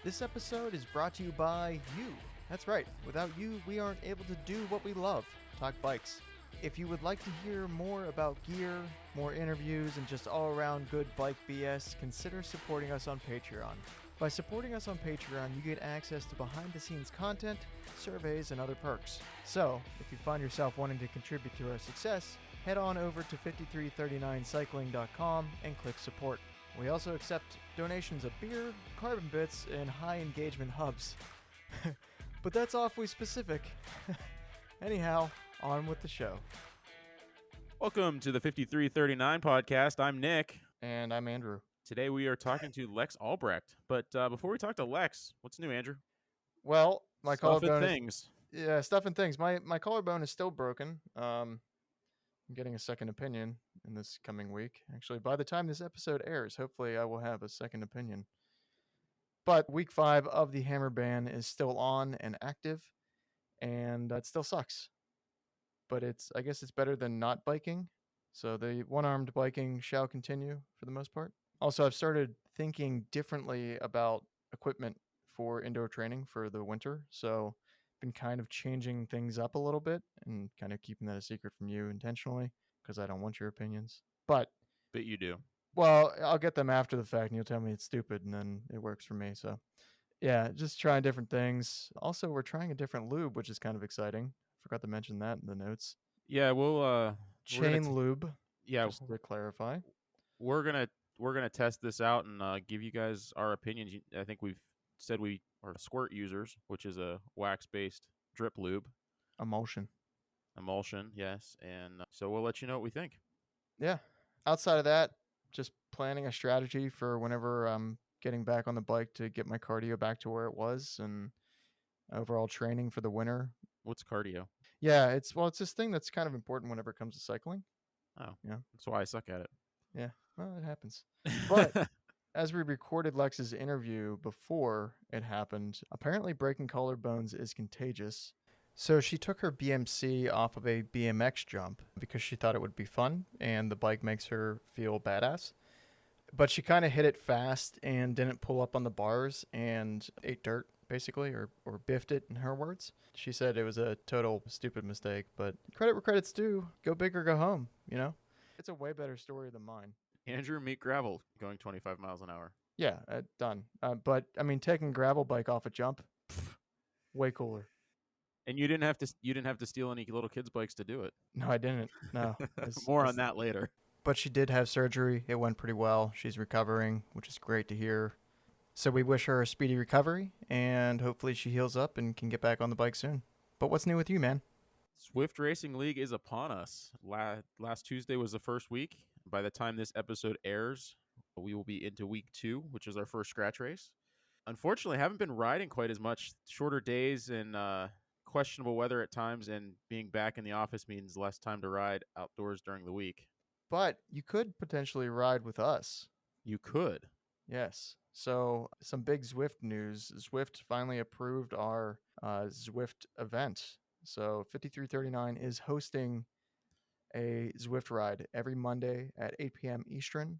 This episode is brought to you by you. That's right, without you, we aren't able to do what we love, talk bikes. If you would like to hear more about gear, more interviews, and just all-around good bike BS, consider supporting us on Patreon. By supporting us on Patreon, you get access to behind-the-scenes content, surveys, and other perks. So, if you find yourself wanting to contribute to our success, head on over to 5339cycling.com and click support. We also accept donations of beer, carbon bits, and high-engagement hubs. But that's awfully specific. Anyhow, on with the show. Welcome to the 5339 podcast. I'm Nick. And I'm Andrew. Today we are talking to Lex Albrecht. But before we talk to Lex, what's new, Andrew? Well, my collarbone things. Stuff and things. My collarbone is still broken. I'm getting a second opinion in this coming week. Actually, by the time this episode airs, hopefully I will have a second opinion. But week 5 of the hammer ban is still on and active, and it still sucks. But I guess it's better than not biking. So the one-armed biking shall continue for the most part. Also, I've started thinking differently about equipment for indoor training for the winter. So I've been kind of changing things up a little bit and kind of keeping that a secret from you intentionally because I don't want your opinions. But you do. Well, I'll get them after the fact and you'll tell me it's stupid and then it works for me. So yeah, just trying different things. Also, we're trying a different lube, which is kind of exciting. Forgot to mention that in the notes. Yeah, we'll chain lube. Yeah, just to clarify. We're gonna test this out and give you guys our opinions. I think we've said we are squirt users, which is a wax-based drip lube. Emulsion, yes. And so we'll let you know what we think. Yeah. Outside of that, just planning a strategy for whenever I'm getting back on the bike to get my cardio back to where it was and overall training for the winter. What's cardio? Yeah, it's this thing that's kind of important whenever it comes to cycling. Oh, yeah. That's why I suck at it. Yeah, well, it happens. But as we recorded Lex's interview before it happened, apparently breaking collarbones is contagious. So she took her BMC off of a BMX jump because she thought it would be fun and the bike makes her feel badass. But she kind of hit it fast and didn't pull up on the bars and ate dirt, basically, or biffed it, in her words. She said it was a total stupid mistake, but credit where credit's due. Go big or go home, you know? It's a way better story than mine. Andrew, meet gravel going 25 miles an hour. Yeah, done. But, I mean, taking gravel bike off a jump, way cooler. And you didn't have to steal any little kids' bikes to do it. No, I didn't. No. More on that later. But she did have surgery. It went pretty well. She's recovering, which is great to hear. So we wish her a speedy recovery, and hopefully she heals up and can get back on the bike soon. But what's new with you, man? Swift Racing League is upon us. Last Tuesday was the first week. By the time this episode airs, we will be into week 2, which is our first scratch race. Unfortunately, I haven't been riding quite as much. Shorter days and questionable weather at times, and being back in the office means less time to ride outdoors during the week. But you could potentially ride with us. You could. Yes. So some big Zwift news. Zwift finally approved our Zwift event. So 5339 is hosting a Zwift ride every Monday at 8 p.m. Eastern.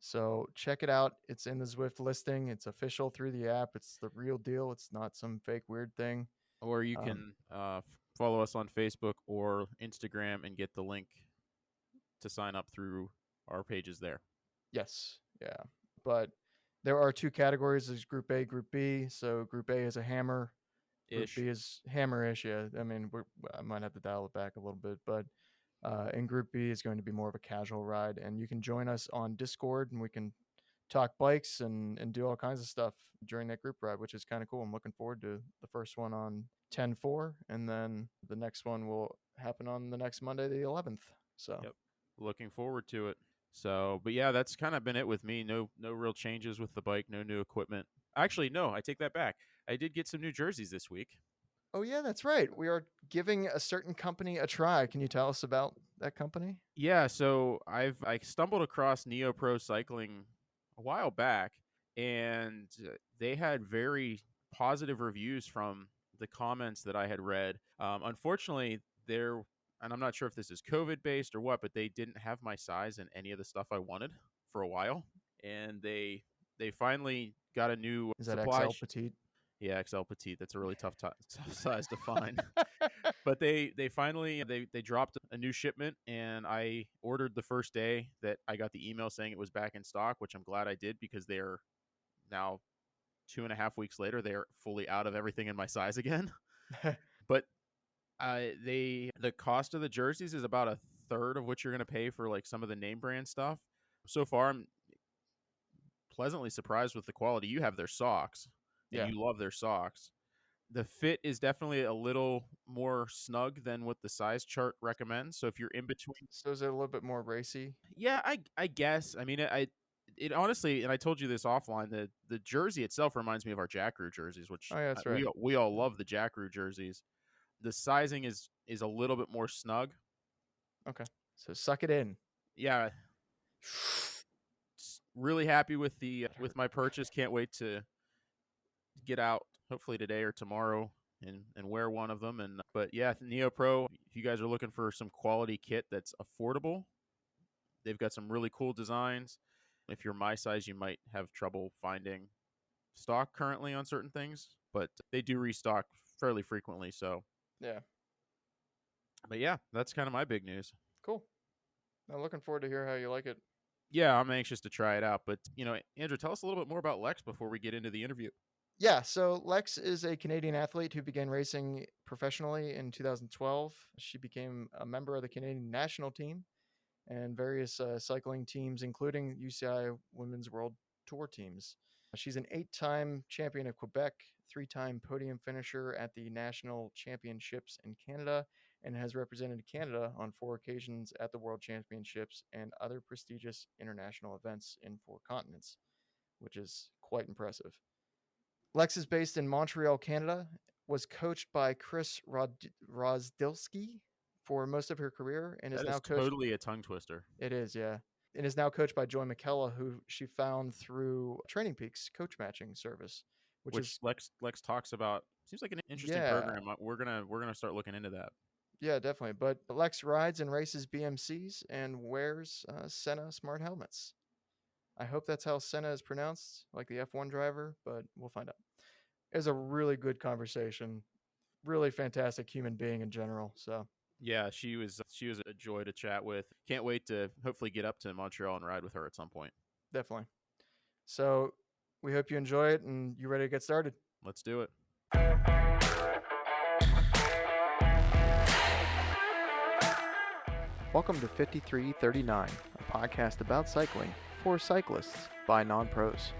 So check it out. It's in the Zwift listing. It's official through the app. It's the real deal. It's not some fake weird thing. Or you can follow us on Facebook or Instagram and get the link to sign up through our pages there. Yes. Yeah. But there are 2 categories. There's Group A, Group B. So Group A is a hammer. Group B is hammer-ish. Yeah. I mean, I might have to dial it back a little bit, but in Group B is going to be more of a casual ride. And you can join us on Discord and we can talk bikes and do all kinds of stuff during that group ride, which is kind of cool. I'm looking forward to the first one on 10/4, and then the next one will happen on the next Monday, the 11th. So yep. Looking forward to it. So, but yeah, that's kind of been it with me. No real changes with the bike, no new equipment. Actually, no, I take that back. I did get some new jerseys this week. Oh yeah, that's right. We are giving a certain company a try. Can you tell us about that company? Yeah, so I stumbled across Neo Pro Cycling a while back, and they had very positive reviews from the comments that I had read. Unfortunately, and I'm not sure if this is COVID based or what, but they didn't have my size in any of the stuff I wanted for a while. And they they finally got a new Is that supply. XL petite? Yeah, XL petite. That's a really tough size to find. But they finally they dropped a new shipment, and I ordered the first day that I got the email saying it was back in stock, which I'm glad I did, because they're now 2.5 weeks later, they're fully out of everything in my size again. But the cost of the jerseys is about a third of what you're going to pay for like some of the name brand stuff. So far, I'm pleasantly surprised with the quality. You have their socks, and Yeah. you love their socks. The fit is definitely a little more snug than what the size chart recommends. So if you're in between, So is it a little bit more racy? yeah, I guess. I mean, it honestly, and I told you this offline, the jersey itself reminds me of our Jackaroo jerseys, which Oh yeah, that's right. we all love the Jackaroo jerseys. The sizing is a little bit more snug. Okay. So suck it in. Yeah. Really happy with with my purchase. Can't wait to get out hopefully today or tomorrow and wear one of them. And but yeah, Neopro, if you guys are looking for some quality kit that's affordable, they've got some really cool designs. If you're my size, you might have trouble finding stock currently on certain things, but they do restock fairly frequently. So yeah. But yeah, that's kind of my big news. Cool. I'm looking forward to hear how you like it. Yeah, I'm anxious to try it out. But, Andrew, tell us a little bit more about Lex before we get into the interview. Yeah, so Lex is a Canadian athlete who began racing professionally in 2012. She became a member of the Canadian national team and various cycling teams, including UCI Women's World Tour teams. She's an 8-time champion of Quebec, 3-time podium finisher at the national championships in Canada, and has represented Canada on 4 occasions at the World Championships and other prestigious international events in 4 continents, which is quite impressive. Lex is based in Montreal, Canada, was coached by Chris Rozdilski for most of her career, and is now coached. Totally a tongue twister. It is, yeah. And is now coached by Joy McKella, who she found through Training Peaks coach matching service, which is Lex talks about. Seems like an interesting program. We're gonna start looking into that. Yeah, definitely. But Lex rides and races BMCs and wears Sena smart helmets. I hope that's how Sena is pronounced, like the F1 driver, but we'll find out. It was a really good conversation. Really fantastic human being in general. So yeah, she was a joy to chat with. Can't wait to hopefully get up to Montreal and ride with her at some point. Definitely. So we hope you enjoy it and you ready to get started. Let's do it. Welcome to 5339, a podcast about cycling for cyclists by non-pros.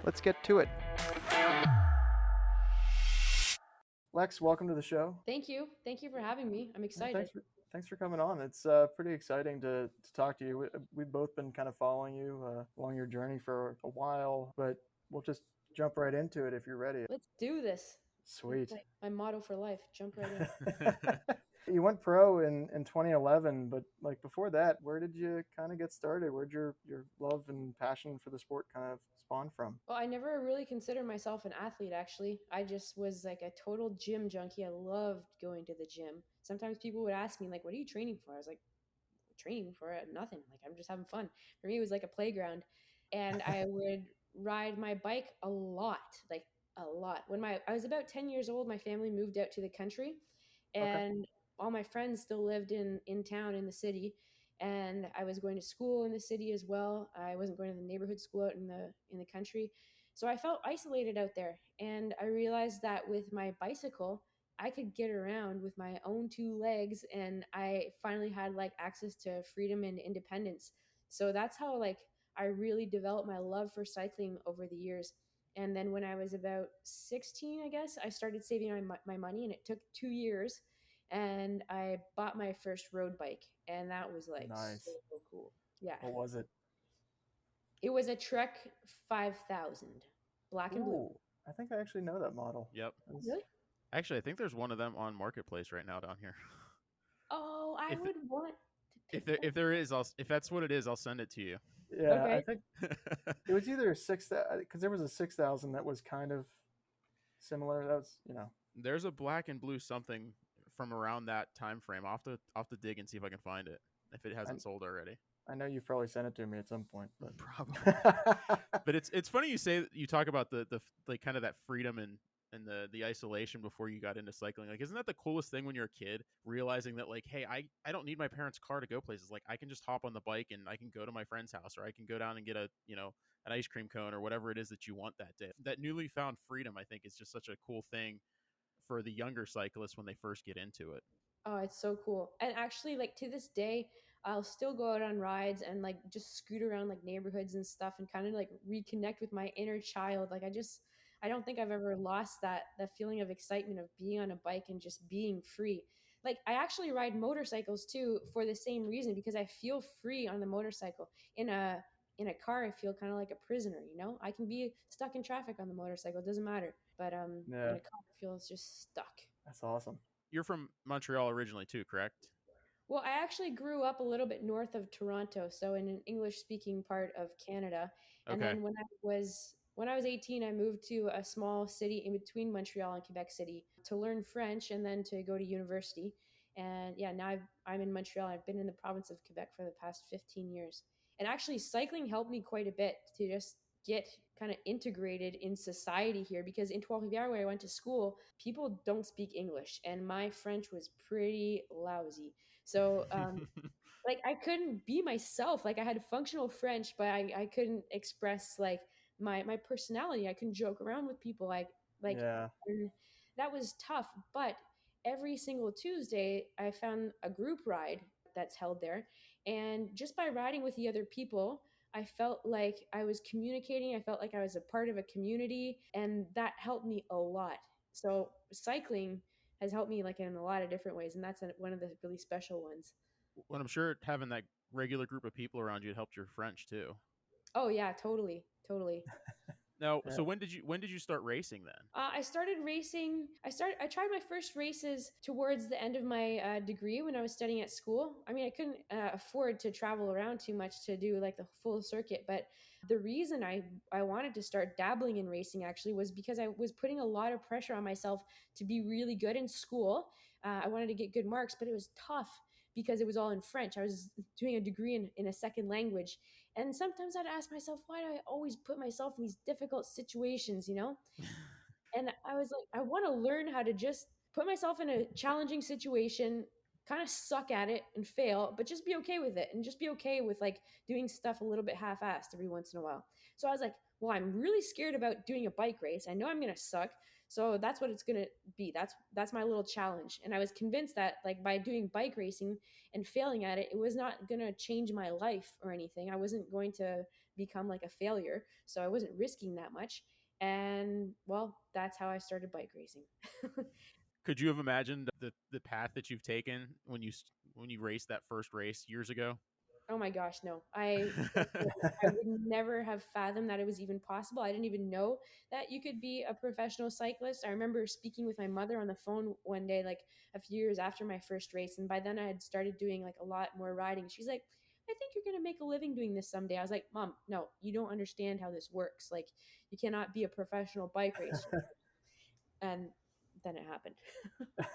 Let's get to it. Lex, welcome to the show. Thank you. Thank you for having me. I'm excited. Thanks for coming on. It's pretty exciting to talk to you. We've both been kind of following you along your journey for a while, but we'll just jump right into it if you're ready. Let's do this. Sweet. Like my motto for life. Jump right in. You went pro in 2011, but like before that, where did you kind of get started? Where'd your love and passion for the sport kind of spawn from? Well, I never really considered myself an athlete, actually. I just was like a total gym junkie. I loved going to the gym. Sometimes people would ask me, like, what are you training for? I was like, training for it? Nothing. Like, I'm just having fun. For me, it was like a playground. And I would ride my bike a lot, like a lot. When I was about 10 years old, my family moved out to the country. And all my friends still lived in town in the city, and I was going to school in the city as well. I wasn't going to the neighborhood school out in the country. So I felt isolated out there, and I realized that with my bicycle, I could get around with my own 2 legs, and I finally had like access to freedom and independence. So that's how like I really developed my love for cycling over the years. And then when I was about 16, I guess, I started saving my money, and it took 2 years. And I bought my first road bike, and that was like nice. So cool. Yeah. What was it? It was a Trek 5000, black and blue. I think I actually know that model. Yep. Really? Actually, I think there's one of them on Marketplace right now down here. Oh, I would want to pick if there is, if that's what it is, I'll send it to you. Yeah, okay. I think it was either 6,000, because there was a 6,000 that was kind of similar. That was, There's a black and blue something from around that time frame. I'll have to dig and see if I can find it if it hasn't sold already. I know you've probably sent it to me at some point, but Probably. But it's funny you talk about the like kind of that freedom and the isolation before you got into cycling. Like, isn't that the coolest thing when you're a kid, realizing that like, hey, I don't need my parents' car to go places. Like, I can just hop on the bike and I can go to my friend's house, or I can go down and get a an ice cream cone or whatever it is that you want that day. That newly found freedom, I think, is just such a cool thing for the younger cyclists when they first get into it. Oh, it's so cool. And actually, like to this day, I'll still go out on rides and like just scoot around like neighborhoods and stuff and kind of like reconnect with my inner child. Like I don't think I've ever lost that feeling of excitement of being on a bike and just being free. Like I actually ride motorcycles too for the same reason because I feel free on the motorcycle. In a car, I feel kind of like a prisoner, you know? I can be stuck in traffic on the motorcycle, it doesn't matter. But in yeah, a car, I feel just stuck. that's awesome. You're from Montreal originally too, correct? Well, I actually grew up a little bit north of Toronto, so in an English-speaking part of Canada. And Okay. then when I was 18, I moved to a small city in between Montreal and Quebec City to learn French and then to go to university. And yeah, now I'm in Montreal. I've been in the province of Quebec for the past 15 years. And actually, cycling helped me quite a bit to just get kind of integrated in society here because in Trois-Rivières, where I went to school, people don't speak English, and my French was pretty lousy. So, like, I couldn't be myself. Like, I had functional French, but I couldn't express like my personality. I couldn't joke around with people. Like, Yeah, and that was tough. But every single Tuesday, I found a group ride that's held there, and just by riding with the other people, I felt like I was communicating. I felt like I was a part of a community, and that helped me a lot. So, cycling has helped me like in a lot of different ways, and that's one of the really special ones. Well, I'm sure having that regular group of people around you helped your French too. Oh yeah, totally, totally. Now, yeah, so when did you start racing then? I started racing. I tried my first races towards the end of my degree when I was studying at school. I mean, I couldn't afford to travel around too much to do like the full circuit, but the reason I wanted to start dabbling in racing actually was because I was putting a lot of pressure on myself to be really good in school. I wanted to get good marks, but it was tough because it was all in French. I was doing a degree in a second language. And sometimes I'd ask myself, why do I always put myself in these difficult situations, you know? And I was like, I want to learn how to just put myself in a challenging situation, kind of suck at it and fail, but just be okay with it and just be okay with like doing stuff a little bit half-assed every once in a while. So I was like, well, I'm really scared about doing a bike race. I know I'm going to suck. So that's what it's going to be. That's my little challenge. And I was convinced that like by doing bike racing and failing at it, it was not going to change my life or anything. I wasn't going to become like a failure. So I wasn't risking that much. And well, that's how I started bike racing. Could you have imagined the path that you've taken when you raced that first race years ago? Oh my gosh, no. I would never have fathomed that it was even possible. I didn't even know that you could be a professional cyclist. I remember speaking with my mother on the phone one day, like a few years after my first race. And by then I had started doing like a lot more riding. She's like, I think you're going to make a living doing this someday. I was like, Mom, no, you don't understand how this works. Like, you cannot be a professional bike racer. And then it happened.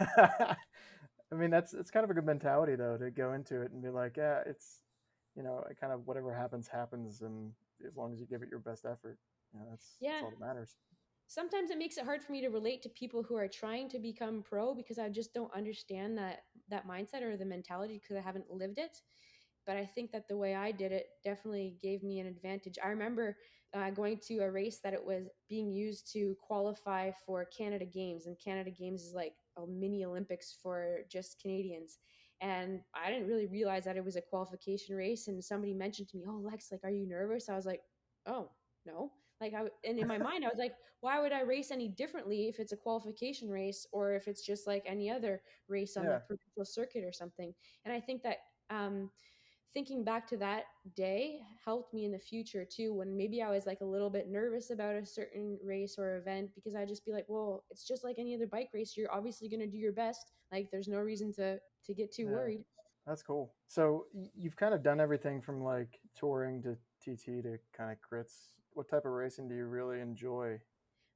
I mean, that's it's kind of a good mentality though to go into it and be like, yeah, it's kind of whatever happens happens, and as long as you give it your best effort, that's Yeah. all that matters. Sometimes it makes it hard for me to relate to people who are trying to become pro because I just don't understand that mindset or the mentality because I haven't lived it. But I think that the way I did it definitely gave me an advantage. I remember going to a race that it was being used to qualify for Canada Games, and Canada Games is like a mini Olympics for just Canadians. And I didn't really realize that it was a qualification race. And somebody mentioned to me, "Oh, Lex, like, are you nervous?" I was like, "Oh, no." And in my mind, I was like, "Why would I race any differently if it's a qualification race or if it's just like any other race on the Yeah, provincial circuit or something?" And I think that um, thinking back to that day helped me in the future too when maybe I was like a little bit nervous about a certain race or event because I'd just be like, well, it's just like any other bike race. You're obviously going to do your best. Like there's no reason to get too yeah, worried. that's cool. So you've kind of done everything from like touring to TT to kind of crits. What type of racing do you really enjoy?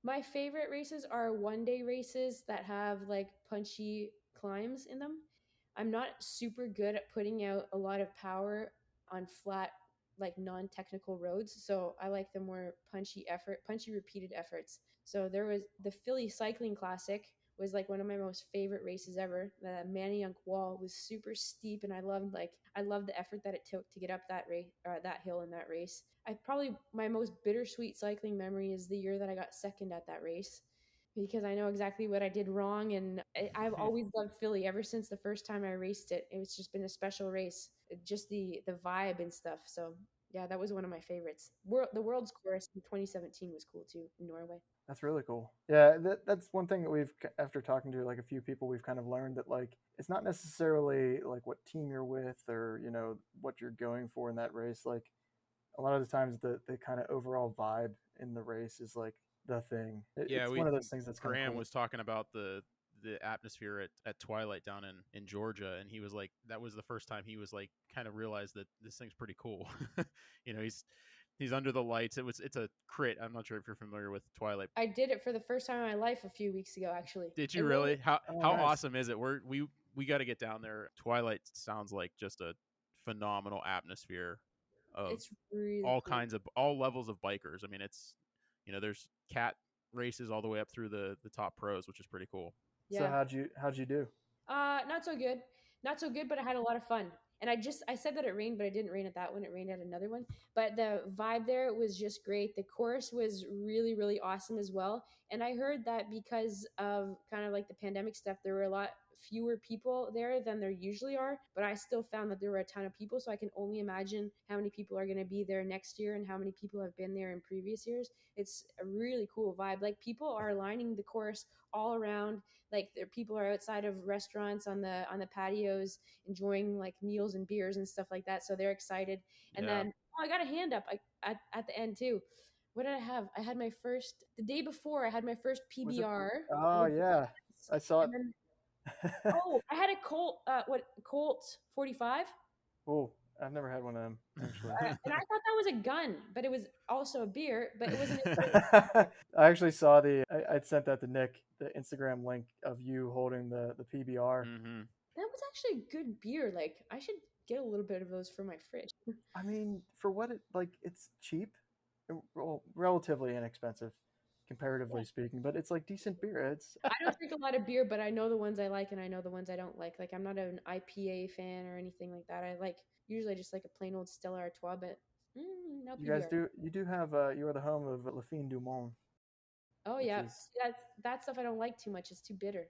My favorite races are one day races that have like punchy climbs in them. I'm not super good at putting out a lot of power on flat, like non-technical roads. So I like the more punchy repeated efforts. So there was the Philly Cycling Classic was like one of my most favorite races ever. The Manayunk Wall was super steep, and I loved the effort that it took to get up that hill in that race. I probably my most bittersweet cycling memory is the year that I got second at that race, because I know exactly what I did wrong, and I've always loved Philly ever since the first time I raced it. It's just been a special race, just the vibe and stuff. So yeah, that was one of my favorites. The World's Course in 2017 was cool too in Norway. That's really cool. Yeah, that's one thing that after talking to like a few people, we've kind of learned that like it's not necessarily like what team you're with or what you're going for in that race. Like a lot of the times the kind of overall vibe in the race is like the thing. Yeah, it's one of those things that's kind of Graham cool. was talking about the atmosphere at twilight down in Georgia, and he was like, that was the first time he was like kind of realized that this thing's pretty cool. He's under the lights. It's a crit. I'm not sure if you're familiar with Twilight. I did it for the first time in my life a few weeks ago, actually. Did you really? How awesome is it? We got to get down there. Twilight sounds like just a phenomenal atmosphere of it's really all cool. kinds of all levels of bikers. I mean, it's there's cat races all the way up through the top pros, which is pretty cool. Yeah. So how'd you do? Not so good, but I had a lot of fun. And I said that it rained, but it didn't rain at that one. It rained at another one. But the vibe there was just great. The course was really, really awesome as well. And I heard that because of kind of like the pandemic stuff, there were a lot fewer people there than there usually are. But I still found that there were a ton of people. So I can only imagine how many people are going to be there next year and how many people have been there in previous years. It's a really cool vibe. Like people are lining the course all around. Like people are outside of restaurants on the patios enjoying like meals and beers and stuff like that, so they're excited. And then I got a hand up at the end too. What did I have? I had my first the day before. I had my first PBR. Oh yeah, I saw it. Then, I had a Colt 45. Oh, I've never had one of them actually. And I thought that was a gun, but it was also a beer, but it wasn't. I actually saw I'd sent that to Nick, the Instagram link of you holding the PBR. Mm-hmm. That was actually a good beer. Like I should get a little bit of those for my fridge. I mean, for what it's cheap, relatively inexpensive, comparatively speaking, but it's like decent beer. I don't drink a lot of beer, but I know the ones I like and I know the ones I don't like. Like I'm not an IPA fan or anything like that. I usually just like a plain old Stella Artois, but no you PBR. guys do have you are the home of La Fine du Monde. Oh yeah, that stuff I don't like too much. It's too bitter.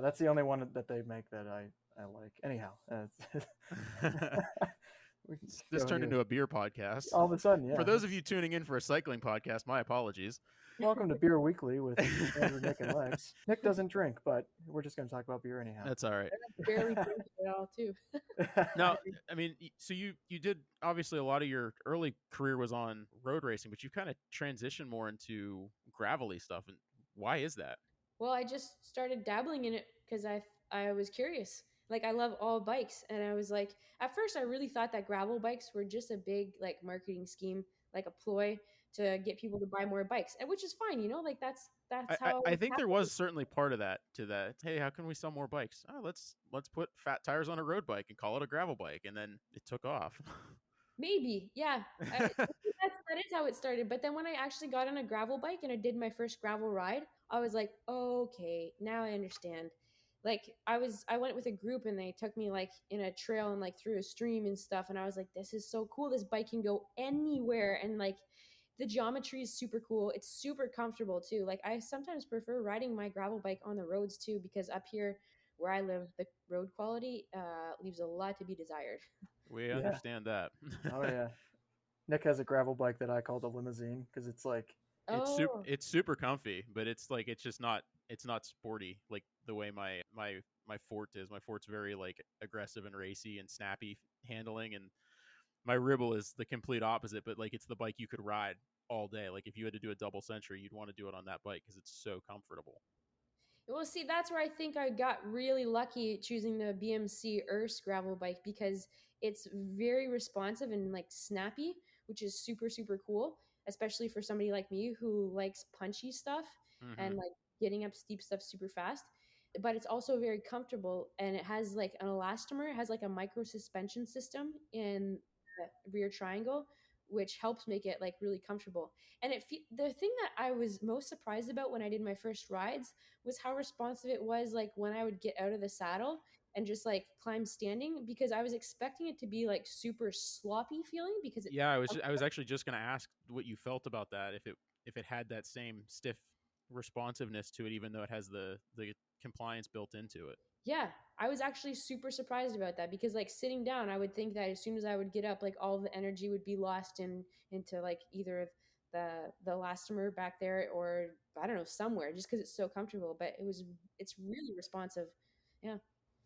That's the only one that they make that I like. Anyhow, this turned into a beer podcast. All of a sudden, yeah. For those of you tuning in for a cycling podcast, my apologies. Welcome to Beer Weekly with Andrew, Nick, and Lex. Nick doesn't drink, but we're just going to talk about beer anyhow. That's all right. I barely drink it at all, too. No, I mean, so you did, obviously, a lot of your early career was on road racing, but you kind of transitioned more into gravelly stuff. And why is that? Well, I just started dabbling in it because I was curious. Like I love all bikes, and I was like, at first I really thought that gravel bikes were just a big like marketing scheme, like a ploy to get people to buy more bikes, and which is fine, like that's how I think there was certainly part of that to that. Hey, how can we sell more bikes? Oh, let's put fat tires on a road bike and call it a gravel bike, and then it took off. Maybe, yeah. That is how it started. But then when I actually got on a gravel bike and I did my first gravel ride, I was like, okay, now I understand. Like I went with a group and they took me like in a trail and like through a stream and stuff, and I was like, this is so cool. This bike can go anywhere, and like the geometry is super cool. It's super comfortable too. Like I sometimes prefer riding my gravel bike on the roads too, because up here where I live, the road quality leaves a lot to be desired. We understand that. Oh yeah. Nick has a gravel bike that I call the limousine because it's like it's super comfy, but it's like it's not sporty like the way my Fort is. My Fort's very like aggressive and racy and snappy handling, and my Ribble is the complete opposite. But like it's the bike you could ride all day. Like if you had to do a double century, you'd want to do it on that bike because it's so comfortable. Well, see, that's where I think I got really lucky choosing the BMC Urs gravel bike, because it's very responsive and like snappy, which is super, super cool, especially for somebody like me who likes punchy stuff and like getting up steep stuff super fast. But it's also very comfortable, and it has like an elastomer. It has like a micro suspension system in the rear triangle, which helps make it like really comfortable. And the thing that I was most surprised about when I did my first rides was how responsive it was, like when I would get out of the saddle and just like climb standing, because I was expecting it to be like super sloppy feeling because Yeah, I was actually just going to ask what you felt about that, if it had that same stiff responsiveness to it, even though it has the compliance built into it. yeah, I was actually super surprised about that, because like sitting down, I would think that as soon as I would get up, like all the energy would be lost into like either the elastomer back there, or I don't know, somewhere, just because it's so comfortable. But it's really responsive. Yeah.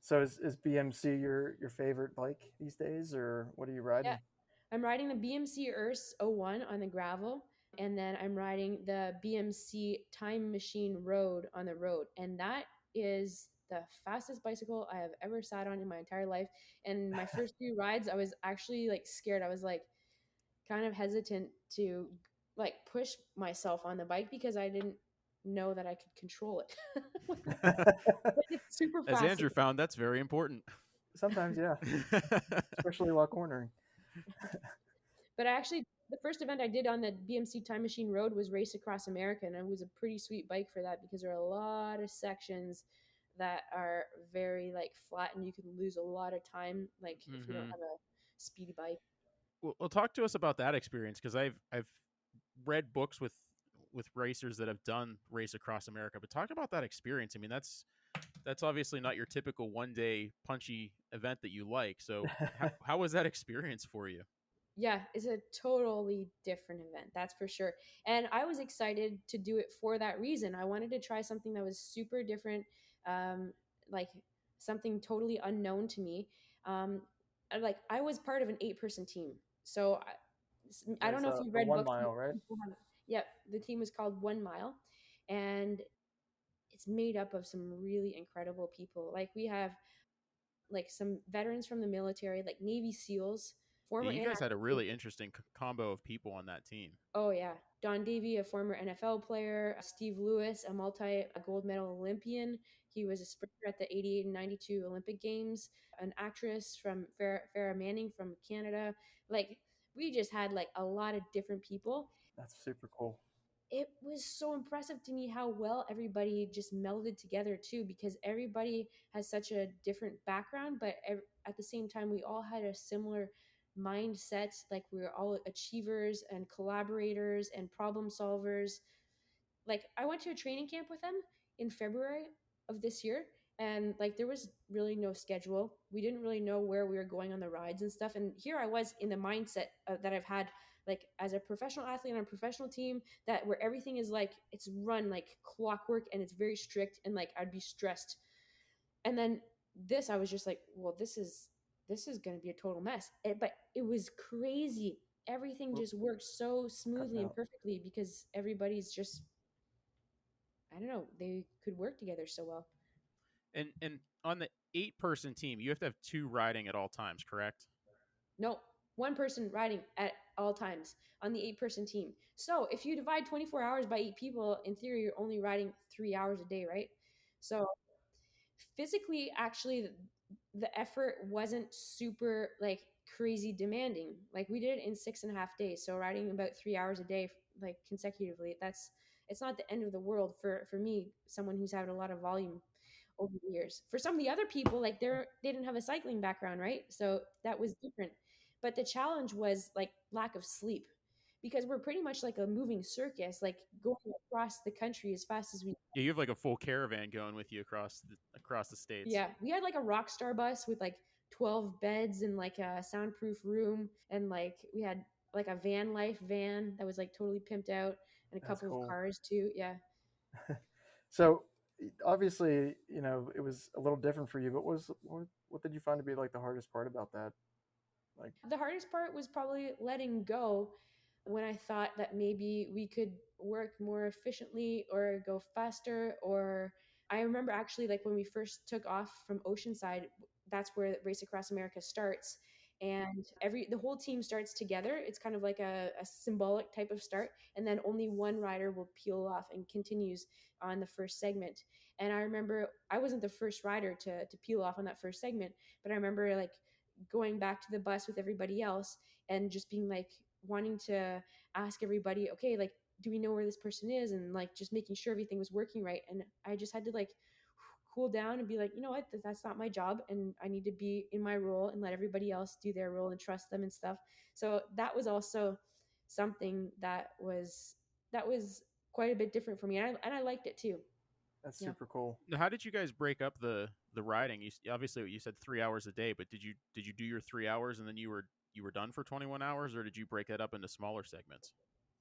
So is BMC your favorite bike these days, or what are you Yeah. riding? I'm riding the BMC IRS-01 on the gravel, and then I'm riding the BMC Time Machine Road on the road. And that is the fastest bicycle I have ever sat on in my entire life. And my first few rides, I was actually like scared. I was like kind of hesitant to like push myself on the bike because I didn't know that I could control it. But it's super As fast. Andrew found, that's very important. Sometimes, yeah, especially while cornering. But I actually, the first event I did on the BMC Time Machine Road was Race Across America, and it was a pretty sweet bike for that, because there are a lot of sections that are very like flat, and you can lose a lot of time, like if you don't have a speedy bike. Well, talk to us about that experience, because I've read books with racers that have done Race Across America, but talk about that experience. I mean, that's obviously not your typical 1-day punchy event that you like. So how was that experience for you? Yeah, it's a totally different event, that's for sure. And I was excited to do it for that reason. I wanted to try something that was super different, um, like something totally unknown to me. Like I was part of an 8-person team, so I don't There's know if you've the read one books. mile, right? Yep, the team was called 1 Mile, and it's made up of some really incredible people. Like we have like some veterans from the military, like Navy SEALs, Yeah, former you guys had a anti. really interesting combo of people on that team. Oh yeah, Don Davy, a former NFL player, Steve Lewis, a gold medal Olympian. He was a sprinter at the 88 and 92 Olympic Games, an actress from Farrah Manning from Canada. Like we just had like a lot of different people. That's super cool. It was so impressive to me how well everybody just melded together too, because everybody has such a different background, but at the same time we all had a similar mindset. Like we were all achievers and collaborators and problem solvers. Like I went to a training camp with them in February of this year, and like there was really no schedule. We didn't really know where we were going on the rides and stuff, and here I was in the mindset that I've had like as a professional athlete on a professional team, that where everything is like it's run like clockwork and it's very strict, and like I'd be stressed. And then this I was just like, well, this is going to be a total mess. But it was crazy. Everything We're just worked so cutting smoothly and out. perfectly because everybody's just, I don't know, they could work together so well. And on the 8-person team, you have to have 2 riding at all times, correct? No, one person riding at all times on the 8-person team. So if you divide 24 hours by 8 people, in theory, you're only riding 3 hours a day, right? So physically, actually, the effort wasn't super like crazy demanding. Like we did it in 6.5 days. So riding about 3 hours a day, like consecutively, it's not the end of the world for me, someone who's had a lot of volume over the years. For some of the other people, like they didn't have a cycling background, right? So that was different. But the challenge was like lack of sleep, because we're pretty much like a moving circus, like going across the country as fast as we. Yeah, you have like a full caravan going with you across the states. Yeah, we had like a rock star bus with like 12 beds and like a soundproof room, and like we had like a van life van that was like totally pimped out, and a That's couple of cool. cars too. Yeah. So obviously, it was a little different for you, but what did you find to be like the hardest part about that? Like, The hardest part was probably letting go when I thought that maybe we could work more efficiently or go faster. Or I remember actually like when we first took off from Oceanside, that's where Race Across America starts. And the whole team starts together. It's kind of like a symbolic type of start. And then only one rider will peel off and continues on the first segment. And I remember I wasn't the first rider to peel off on that first segment, but I remember like going back to the bus with everybody else, and just being like wanting to ask everybody, okay, like, do we know where this person is? And like just making sure everything was working right. And I just had to like cool down and be like, you know what, that's not my job, and I need to be in my role and let everybody else do their role and trust them and stuff. So that was also something that was quite a bit different for me, and I liked it too. That's Yeah. super cool. Now, how did you guys break up the riding? Obviously you said 3 hours a day, but did you do your 3 hours and then you were done for 21 hours, or did you break that up into smaller segments?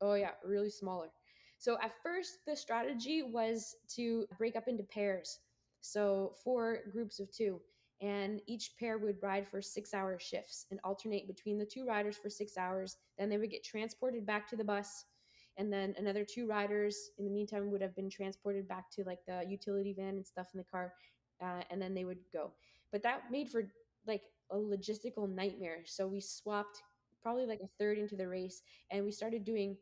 Oh yeah, really smaller. So at first the strategy was to break up into pairs. So 4 groups of 2. And each pair would ride for 6-hour shifts and alternate between the 2 riders for 6 hours. Then they would get transported back to the bus. And then another 2 riders in the meantime would have been transported back to like the utility van and stuff in the car. And then they would go. But that made for like a logistical nightmare. So we swapped probably like a third into the race, and we started doing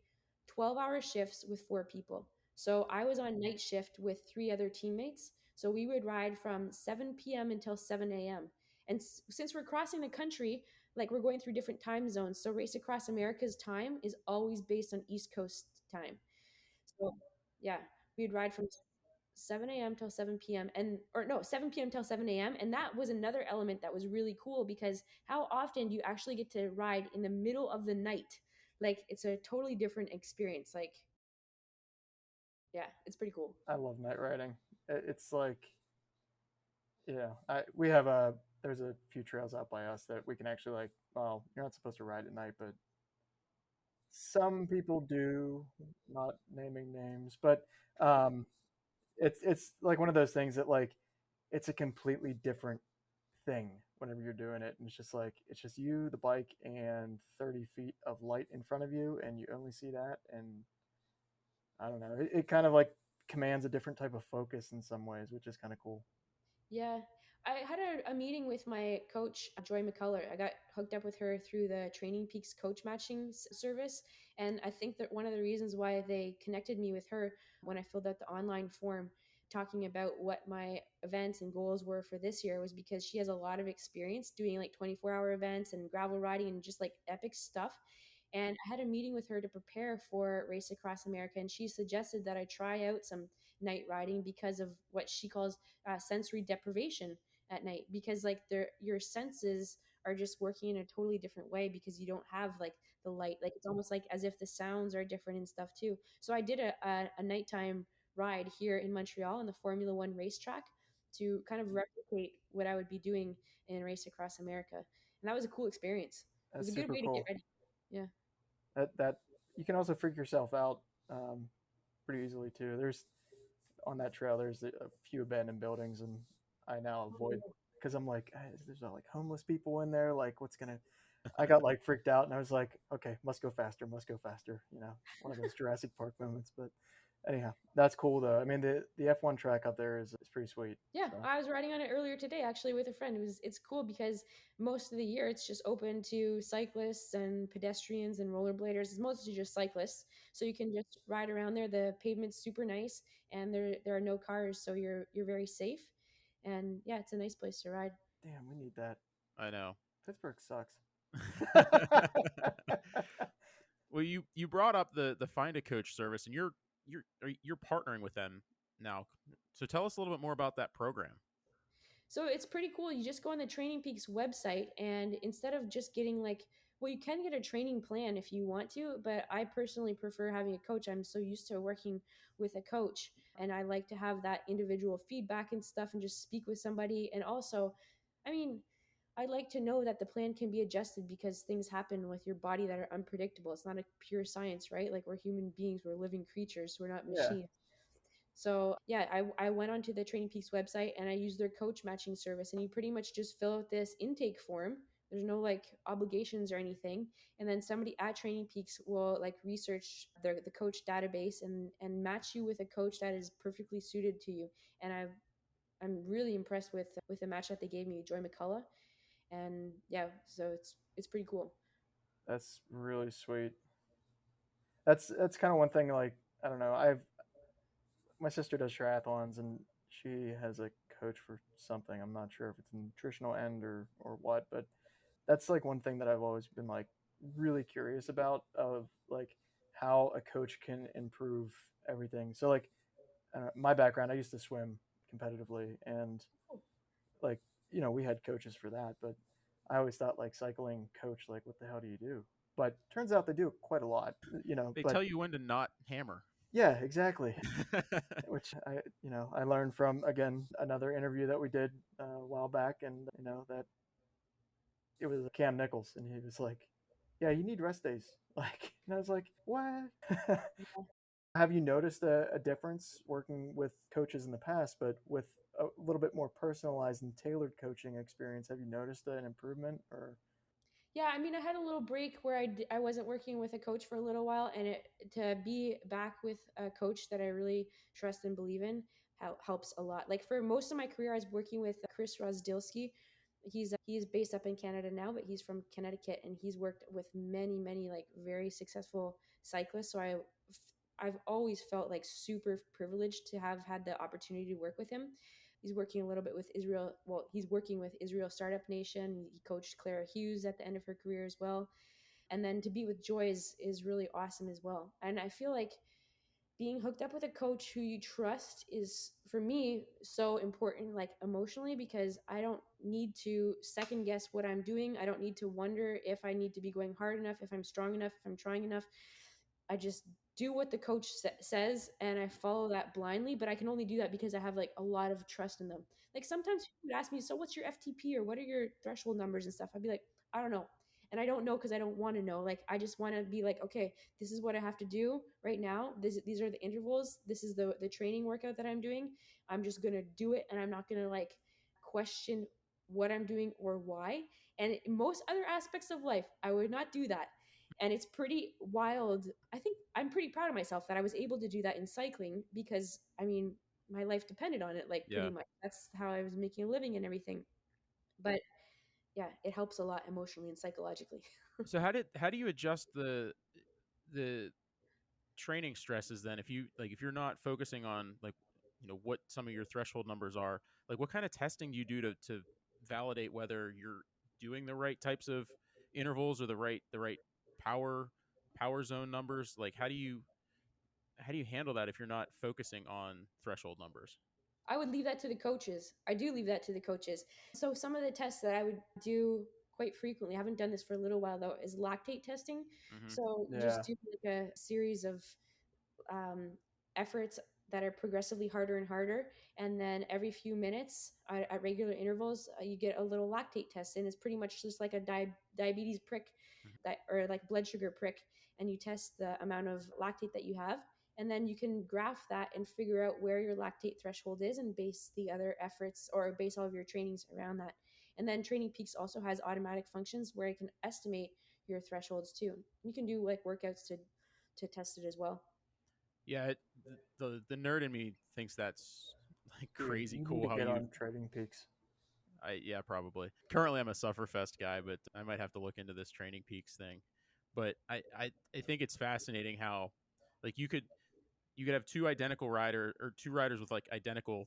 12-hour shifts with 4 people. So I was on night shift with 3 other teammates. So we would ride from 7 p.m. until 7 a.m. And since we're crossing the country, like we're going through different time zones. So Race Across America's time is always based on East Coast time. So yeah, we'd ride from 7 a.m. till 7 p.m. and or no, 7 p.m. till 7 a.m. And that was another element that was really cool, because how often do you actually get to ride in the middle of the night? Like it's a totally different experience. Like, yeah, it's pretty cool. I love night riding. It's like, yeah, we have there's a few trails out by us that we can actually like. Well, you're not supposed to ride at night, but some people do. Not naming names, but um, it's like one of those things that like it's a completely different thing whenever you're doing it, and it's just you, the bike, and 30 feet of light in front of you, and you only see that, and I don't know, it kind of like commands a different type of focus in some ways, which is kind of cool. Yeah. I had a meeting with my coach, Joy McCullough. I got hooked up with her through the Training Peaks coach matching service. And I think that one of the reasons why they connected me with her when I filled out the online form talking about what my events and goals were for this year was because she has a lot of experience doing like 24-hour events and gravel riding and just like epic stuff. And I had a meeting with her to prepare for Race Across America, and she suggested that I try out some night riding because of what she calls sensory deprivation at night, because like your senses are just working in a totally different way because you don't have like the light. Like it's almost like as if the sounds are different and stuff too. So I did a nighttime ride here in Montreal on the Formula One racetrack to kind of replicate what I would be doing in Race Across America, and that was a cool experience. It was That's a good super way to get cool. ready. Yeah. That you can also freak yourself out pretty easily too. There's on that trail. There's a few abandoned buildings, and I now avoid because I'm like, there's like homeless people in there. Like, what's gonna? I got like freaked out, and I was like, okay, must go faster, must go faster. You know, one of those Jurassic Park moments. But anyhow, that's cool though. I mean, the F1 track up there is pretty sweet. Yeah, So I was riding on it earlier today actually with a friend. It's cool because most of the year it's just open to cyclists and pedestrians and rollerbladers. It's mostly just cyclists, so you can just ride around there. The pavement's super nice, and there are no cars, so you're very safe. And yeah, it's a nice place to ride. damn, we need that. I know. Pittsburgh sucks. Well, you brought up the Find a Coach service, and you're partnering with them now. So tell us a little bit more about that program. So it's pretty cool. You just go on the Training Peaks website, and instead of just getting like, well, you can get a training plan if you want to, but I personally prefer having a coach. I'm so used to working with a coach, and I like to have that individual feedback and stuff and just speak with somebody. And also, I mean, I like to know that the plan can be adjusted because things happen with your body that are unpredictable. It's not a pure science, right? Like we're human beings, we're living creatures, we're not Yeah, machines. So yeah, I went onto the Training Peaks website and I used their coach matching service, and you pretty much just fill out this intake form. There's no like obligations or anything, and then somebody at Training Peaks will like research the coach database and match you with a coach that is perfectly suited to you. And I'm really impressed with the match that they gave me, Joy McCullough, and yeah, so it's pretty cool. that's really sweet. That's kind of one thing. Like, I don't know. My sister does triathlons, and she has a coach for something. I'm not sure if it's a nutritional end or what, but that's like one thing that I've always been like really curious about, of like how a coach can improve everything. So like my background, I used to swim competitively, and like we had coaches for that, but I always thought like cycling coach, like what the hell do you do? But turns out they do quite a lot, They but tell you when to not hammer. yeah, exactly. Which I learned from, again, another interview that we did a while back, and that it was Cam Nichols, and he was like, yeah, you need rest days. Like, and I was like, what? Have you noticed a difference working with coaches in the past, but with a little bit more personalized and tailored coaching experience? Have you noticed an improvement? Or Yeah, I mean, I had a little break where I wasn't working with a coach for a little while, and to be back with a coach that I really trust and believe in helps a lot. Like for most of my career, I was working with Chris Rozdilski. He's based up in Canada now, but he's from Connecticut, and he's worked with many like very successful cyclists. So I've always felt like super privileged to have had the opportunity to work with him. He's working a little bit with Israel. Well, he's working with Israel Startup Nation. He coached Clara Hughes at the end of her career as well. And then to be with Joy is really awesome as well. And I feel like being hooked up with a coach who you trust is, for me, so important, like emotionally, because I don't need to second guess what I'm doing. I don't need to wonder if I need to be going hard enough, if I'm strong enough, if I'm trying enough. I just do what the coach says and I follow that blindly, but I can only do that because I have like a lot of trust in them. Like sometimes people would ask me, so what's your FTP or what are your threshold numbers and stuff? I'd be like, I don't know. And I don't know because I don't want to know. Like I just want to be like, okay, this is what I have to do right now. These are the intervals. This is the training workout that I'm doing. I'm just gonna do it, and I'm not gonna like question what I'm doing or why. And in most other aspects of life, I would not do that. And it's pretty wild. I think I'm pretty proud of myself that I was able to do that in cycling because I mean, my life depended on it, like pretty Yeah. much. That's how I was making a living and everything. But yeah, it helps a lot emotionally and psychologically. So how do you adjust the training stresses then if you're not focusing on like what some of your threshold numbers are, like what kind of testing do you do to validate whether you're doing the right types of intervals or the right power zone numbers? Like how do you handle that if you're not focusing on threshold numbers? I would leave that to the coaches. I do leave that to the coaches. So some of the tests that I would do quite frequently, I haven't done this for a little while though, is lactate testing. Hmm. So you just yeah, do like a series of um, efforts that are progressively harder and harder. And then every few minutes at regular intervals, you get a little lactate test. And it's pretty much just like a diabetes prick that, or like blood sugar prick. And you test the amount of lactate that you have. And then you can graph that and figure out where your lactate threshold is and base the other efforts or base all of your trainings around that. And then Training Peaks also has automatic functions where it can estimate your thresholds too. You can do like workouts to test it as well. Yeah, the nerd in me thinks that's like dude, crazy you need cool to how get you on Trading Peaks. yeah, probably. Currently, I'm a Sufferfest guy, but I might have to look into this Training Peaks thing. But I think it's fascinating how, like, you could have two riders with like identical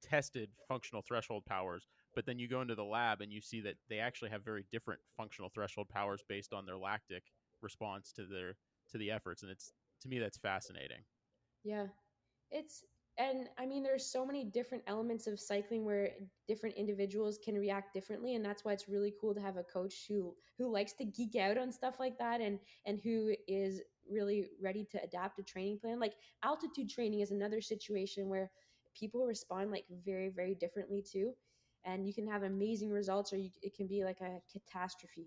tested functional threshold powers, but then you go into the lab and you see that they actually have very different functional threshold powers based on their lactic response to the efforts, and it's to me that's fascinating. Yeah. It's and I mean there's so many different elements of cycling where different individuals can react differently, and that's why it's really cool to have a coach who likes to geek out on stuff like that and who is really ready to adapt a training plan. Like altitude training is another situation where people respond like very differently too, and you can have amazing results or it can be like a catastrophe.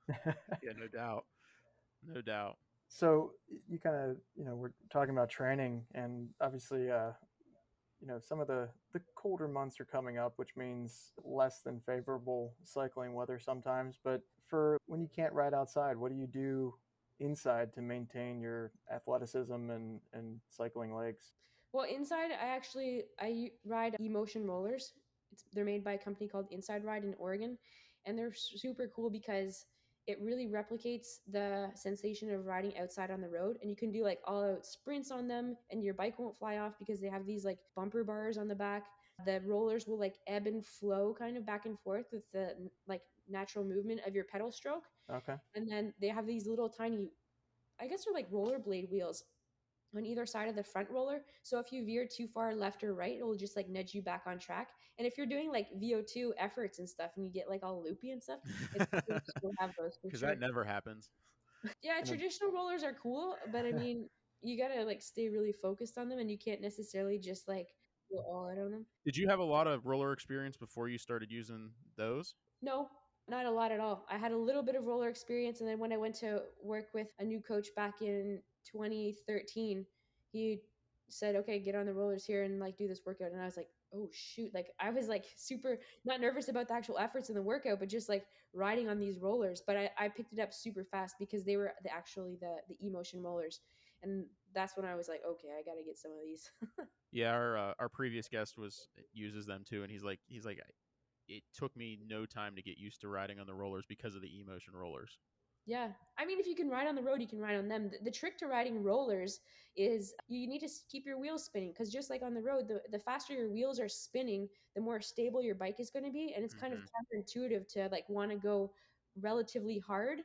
Yeah, no doubt, no doubt. So you kind of, we're talking about training, and obviously, some of the colder months are coming up, which means less than favorable cycling weather sometimes. But for when you can't ride outside, what do you do inside to maintain your athleticism and cycling legs? Well, inside, I ride Emotion rollers. They're made by a company called Inside Ride in Oregon, and they're super cool because it really replicates the sensation of riding outside on the road, and you can do like all out sprints on them and your bike won't fly off because they have these like bumper bars on the back. The rollers will like ebb and flow kind of back and forth with the like natural movement of your pedal stroke. Okay. And then they have these little tiny, I guess they're like rollerblade wheels on either side of the front roller. So if you veer too far left or right, it will just like nudge you back on track. And if you're doing like VO2 efforts and stuff and you get like all loopy and stuff, it's cool to still have those for Because sure. that never happens. Yeah, And traditional rollers are cool, but I mean, you gotta like stay really focused on them, and you can't necessarily just like go all out on them. Did you have a lot of roller experience before you started using those? No, not a lot at all. I had a little bit of roller experience, and then when I went to work with a new coach back in 2013, he said, "Okay, get on the rollers here and like do this workout." And I was like, "Oh shoot!" Like I was like super not nervous about the actual efforts in the workout, but just like riding on these rollers. But I picked it up super fast because they were the emotion rollers, and that's when I was like, "Okay, I got to get some of these." Yeah, our previous guest uses them too, and he's like it took me no time to get used to riding on the rollers because of the emotion rollers. Yeah. I mean, if you can ride on the road, you can ride on them. The trick to riding rollers is you need to keep your wheels spinning because just like on the road, the faster your wheels are spinning, the more stable your bike is going to be. And it's kind of Hmm. counterintuitive to like want to go relatively hard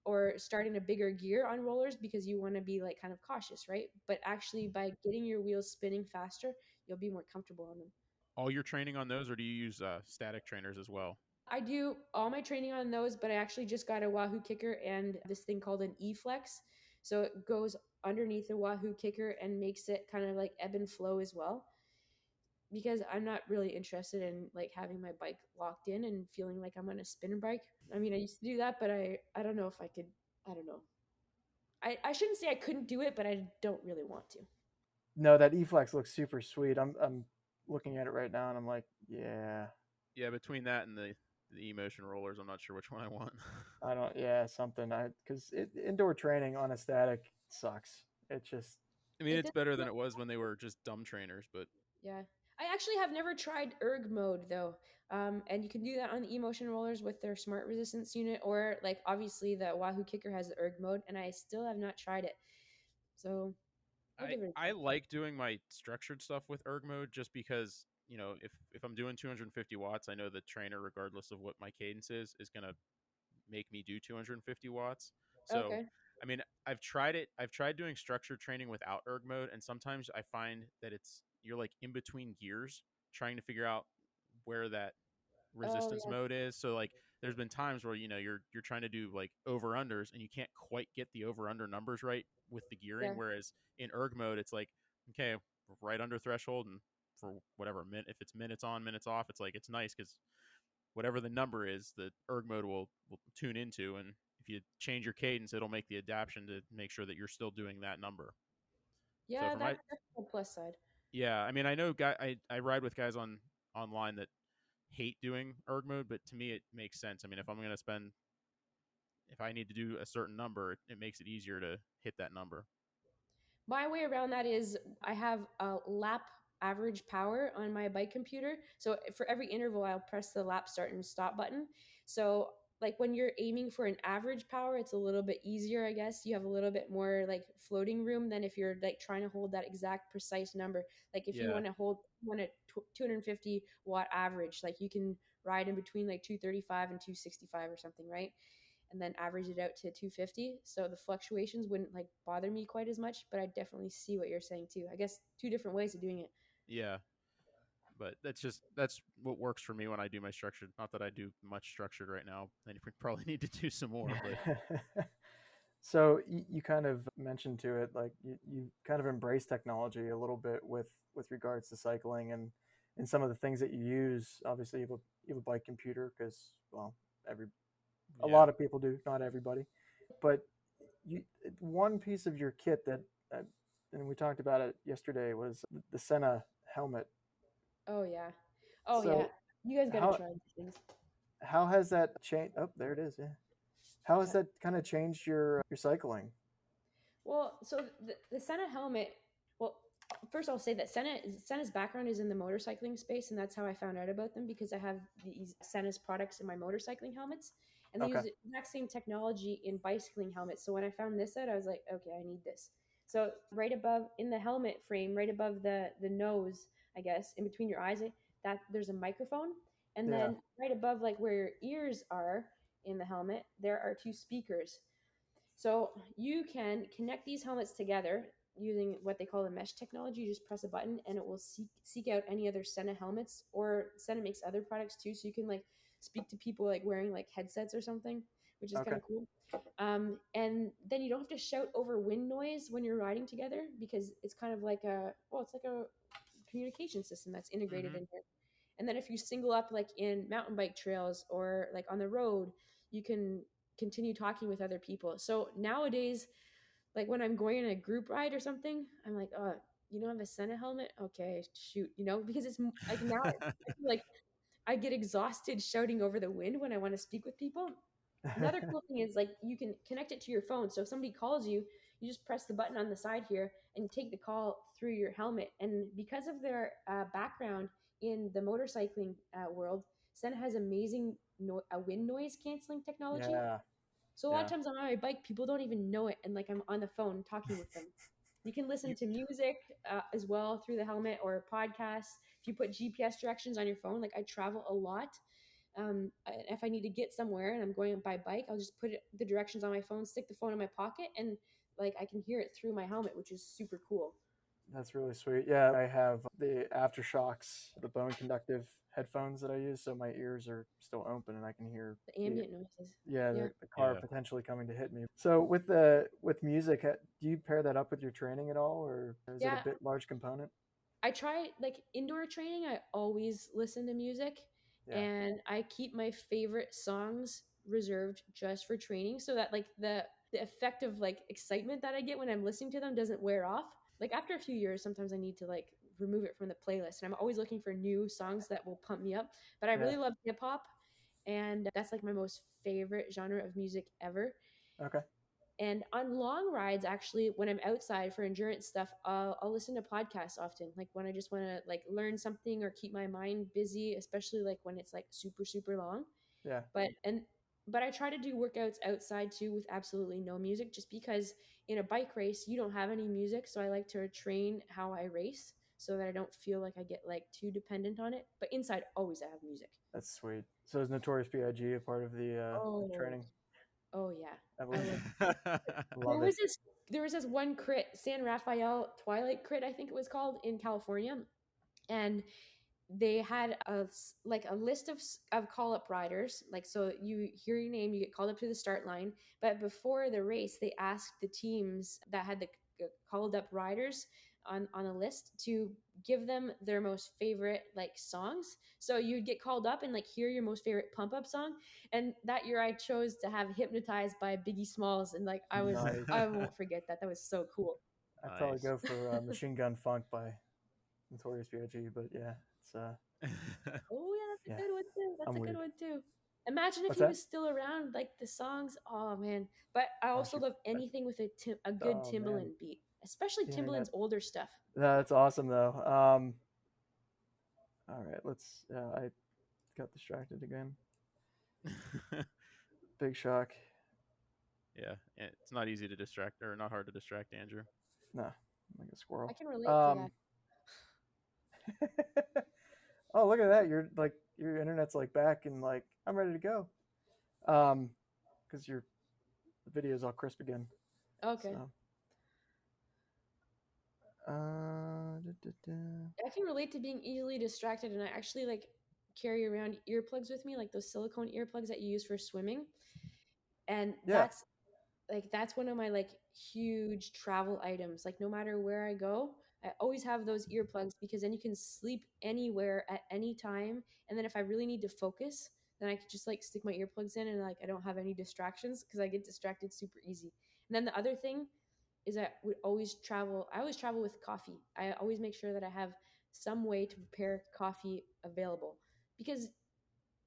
or start in a bigger gear on rollers because you want to be like kind of cautious, right? But actually, by getting your wheels spinning faster, you'll be more comfortable on them. All your training on those, or do you use static trainers as well? I do all my training on those, but I actually just got a Wahoo kicker and this thing called an E-Flex. So it goes underneath the Wahoo kicker and makes it kind of like ebb and flow as well. Because I'm not really interested in like having my bike locked in and feeling like I'm on a spinner bike. I mean, I used to do that, but I don't know if I could. I don't know. I shouldn't say I couldn't do it, but I don't really want to. no, that E-Flex looks super sweet. I'm looking at it right now and I'm like, yeah, Yeah, between that and the emotion rollers, I'm not sure which one I want. I don't, yeah, something. Because indoor training on a static sucks. It just, I mean, It it's does. better than it was when they were just dumb trainers, but Yeah. I actually have never tried erg mode though. And you can do that on the emotion rollers with their smart resistance unit, or like obviously the Wahoo kicker has the erg mode, and I still have not tried it. So I'll I give it a I try. like doing my structured stuff with erg mode just because if I'm doing 250 watts, I know the trainer, regardless of what my cadence is gonna make me do 250 watts. So Okay. I mean, I've tried it. I've tried doing structured training without erg mode, and sometimes I find that you're like in between gears trying to figure out where that Oh resistance yeah. mode is. So like there's been times where you're trying to do like over unders and you can't quite get the over under numbers right with the gearing, Yeah. whereas in erg mode it's like okay, right under threshold, and for whatever minute, if it's minutes on minutes off, it's like it's nice because whatever the number is, the erg mode will tune into, and if you change your cadence, it'll make the adaptation to make sure that you're still doing that number. So Yeah, for my that's the plus side. yeah, I mean, I know I ride with guys online that hate doing erg mode, but to me it makes sense. I mean, if I need to do a certain number, it makes it easier to hit that number. My way around that is I have a lap average power on my bike computer. So for every interval, I'll press the lap start and stop button. So like when you're aiming for an average power, it's a little bit easier, I guess. You have a little bit more like floating room than if you're like trying to hold that exact precise number. Like if you Yeah, want to hold want a 250-watt average, like you can ride in between like 235 and 265 or something, right? And then average it out to 250. So the fluctuations wouldn't like bother me quite as much, but I definitely see what you're saying too. I guess two different ways of doing it. yeah, but that's what works for me when I do my structured. Not that I do much structured right now. I probably need to do some more, but so you kind of mentioned to it, like you kind of embrace technology a little bit with regards to cycling and some of the things that you use. Obviously, you have a bike computer because, well, every a yeah, lot of people do, not everybody. But you, one piece of your kit that, uh, and we talked about it yesterday, was the Sena helmet. Oh yeah. Oh yeah. So You guys got to how try these things. how has that changed? Oh, there it is. Yeah. How has Yeah. that kind of changed your cycling? Well, so the Sena helmet, well, first I'll say that Sena's background is in the motorcycling space, and that's how I found out about them because I have these Sena's products in my motorcycling helmets. And they Okay. use the exact same technology in bicycling helmets. So when I found this out, I was like, okay, I need this. So right above in the helmet frame, right above the nose, I guess, in between your eyes, that there's a microphone. And Yeah. then right above like where your ears are in the helmet, there are two speakers. So you can connect these helmets together using what they call the mesh technology. You just press a button and it will seek out any other Sena helmets, or Sena makes other products too. So you can like speak to people like wearing like headsets or something, which is Okay. kind of cool. And then you don't have to shout over wind noise when you're riding together, because it's kind of like it's like a communication system that's integrated in here. And then if you single up like in mountain bike trails or like on the road, you can continue talking with other people. So nowadays, like when I'm going on a group ride or something, I'm like, oh, you don't have a Sena helmet? Okay, shoot, because it's like now I feel like I get exhausted shouting over the wind when I want to speak with people. Another cool thing is like you can connect it to your phone. So if somebody calls you, you just press the button on the side here and take the call through your helmet. And because of their background in the motorcycling world, Sena has amazing wind noise canceling technology. Yeah. So a lot of Yeah. times I'm on my bike, people don't even know it, and like I'm on the phone talking with them. You can listen to music as well through the helmet, or podcasts. If you put GPS directions on your phone, like I travel a lot. If I need to get somewhere and I'm going by bike, I'll just put the directions on my phone, stick the phone in my pocket, and like I can hear it through my helmet, which is super cool. That's really sweet. Yeah, I have the aftershocks, the bone conductive headphones that I use, so my ears are still open and I can hear The ambient noises. the car Yeah. potentially coming to hit me. So with music, do you pair that up with your training at all, or is it a bit large component? I try like indoor training. I always listen to music, and I keep my favorite songs reserved just for training, so that like the effect of like excitement that I get when I'm listening to them doesn't wear off. Like after a few years, sometimes I need to like remove it from the playlist, and I'm always looking for new songs that will pump me up. But I really love hip hop, and that's like my most favorite genre of music ever. Okay. And on long rides, actually, when I'm outside for endurance stuff, I'll listen to podcasts often. Like when I just want to like learn something or keep my mind busy, especially like when it's like super, super long. Yeah. But I try to do workouts outside too with absolutely no music, just because in a bike race, you don't have any music. So I like to train how I race so that I don't feel like I get like too dependent on it. But inside, always I have music. That's sweet. So is Notorious B.I.G. a part of the training? Oh yeah. Evolution? There was this one crit, San Rafael Twilight crit, I think it was called, in California, and they had a list of call up riders. Like, so you hear your name, you get called up to the start line. But before the race, they asked the teams that had the called up riders on a list to give them their most favorite like songs. So you'd get called up and like hear your most favorite pump up song. And that year I chose to have Hypnotized by Biggie Smalls, and like I won't forget that. That was so cool. I'd probably go for Machine Gun Funk by Notorious B.I.G. But yeah, it's Oh yeah, that's a good one too. That's I'm a weird. good one too. Imagine if What's he that? was still around, like the songs. Oh man! But I also love anything with a good Timbaland beat, especially Timbaland's older stuff. That's awesome though. All right, let's. I got distracted again. Big shock. Yeah, it's not easy to distract, or not hard to distract Andrew. No, I'm like a squirrel. I can relate to that. Oh, look at that! Your internet's like back and like I'm ready to go. Because the video's all crisp again. Okay. So. I can relate to being easily distracted, and I actually like carry around earplugs with me, like those silicone earplugs that you use for swimming. And that's one of my like huge travel items. Like no matter where I go, I always have those earplugs, because then you can sleep anywhere at any time. And then if I really need to focus, then I could just like stick my earplugs in, and like I don't have any distractions, because I get distracted super easy. And then the other thing is I always travel with coffee. I always make sure that I have some way to prepare coffee available, because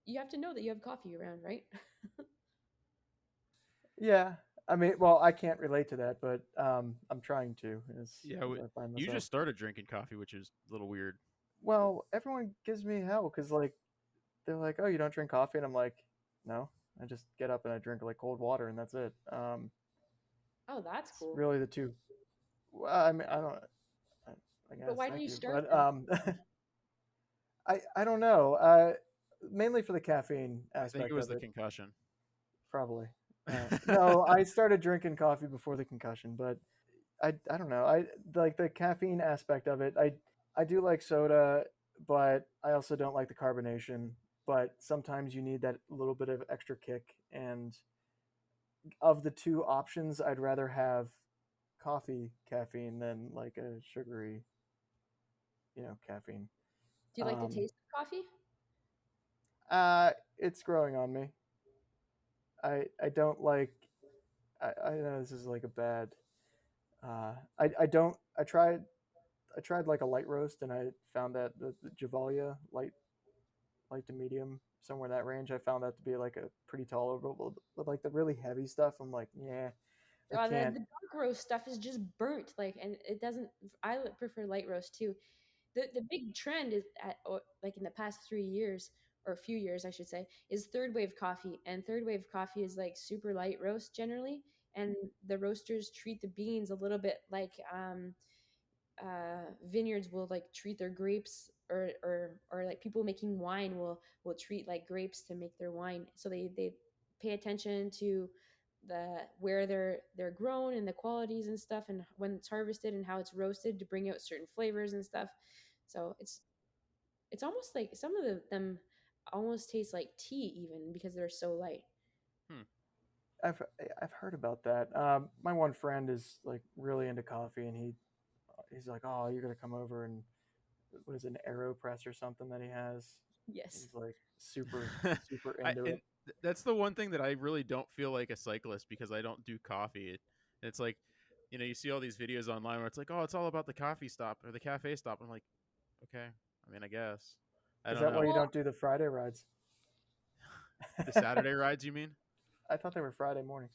you have to know that you have coffee around, right? Yeah. I mean, well, I can't relate to that, but I'm trying to. You just started drinking coffee, which is a little weird. Well, everyone gives me hell because like they're like, "Oh, you don't drink coffee," and I'm like, "No." I just get up and I drink like cold water, and that's it. Oh, that's It's cool. really the two. Well, I mean, I don't. I guess. But why did Thank you you. start But then? I don't know. Mainly for the caffeine I think it aspect was of the it, concussion. probably. No, I started drinking coffee before the concussion, but I don't know. I like the caffeine aspect of it. I do like soda, but I also don't like the carbonation. But sometimes you need that little bit of extra kick. And of the two options, I'd rather have coffee caffeine than like a sugary, caffeine. Do you like the Um, taste of coffee? it's growing on me. I don't like. I know this is like a bad. I don't. I tried like a light roast, and I found that the Javalia light to medium, somewhere in that range, I found that to be like a pretty tolerable. But like the really heavy stuff, I'm like, yeah, I The can't. dark roast stuff is just burnt, like, and it doesn't. I prefer light roast too. The big trend is like in the past 3 years or a few years, I should say, is third wave coffee, and third wave coffee is like super light roast generally, and the roasters treat the beans a little bit like vineyards will like treat their grapes, or like people making wine will treat like grapes to make their wine. So they pay attention to the where they're grown and the qualities and stuff, and when it's harvested and how it's roasted to bring out certain flavors and stuff. So it's almost like some of them almost taste like tea even because they're so light. Hmm. I've I've heard about that. My one friend is like really into coffee, and he's like, oh, you're gonna come over and what is it, an AeroPress or something that he has. Yes. He's like super super into And it. that's the one thing that I really don't feel like a cyclist because I don't do coffee. It's like, you see all these videos online where it's like, oh, it's all about the coffee stop or the cafe stop. I'm like, okay, I mean, I guess. I Is don't that why know. you Well, don't do the Friday rides? The Saturday rides, you mean? I thought they were Friday mornings.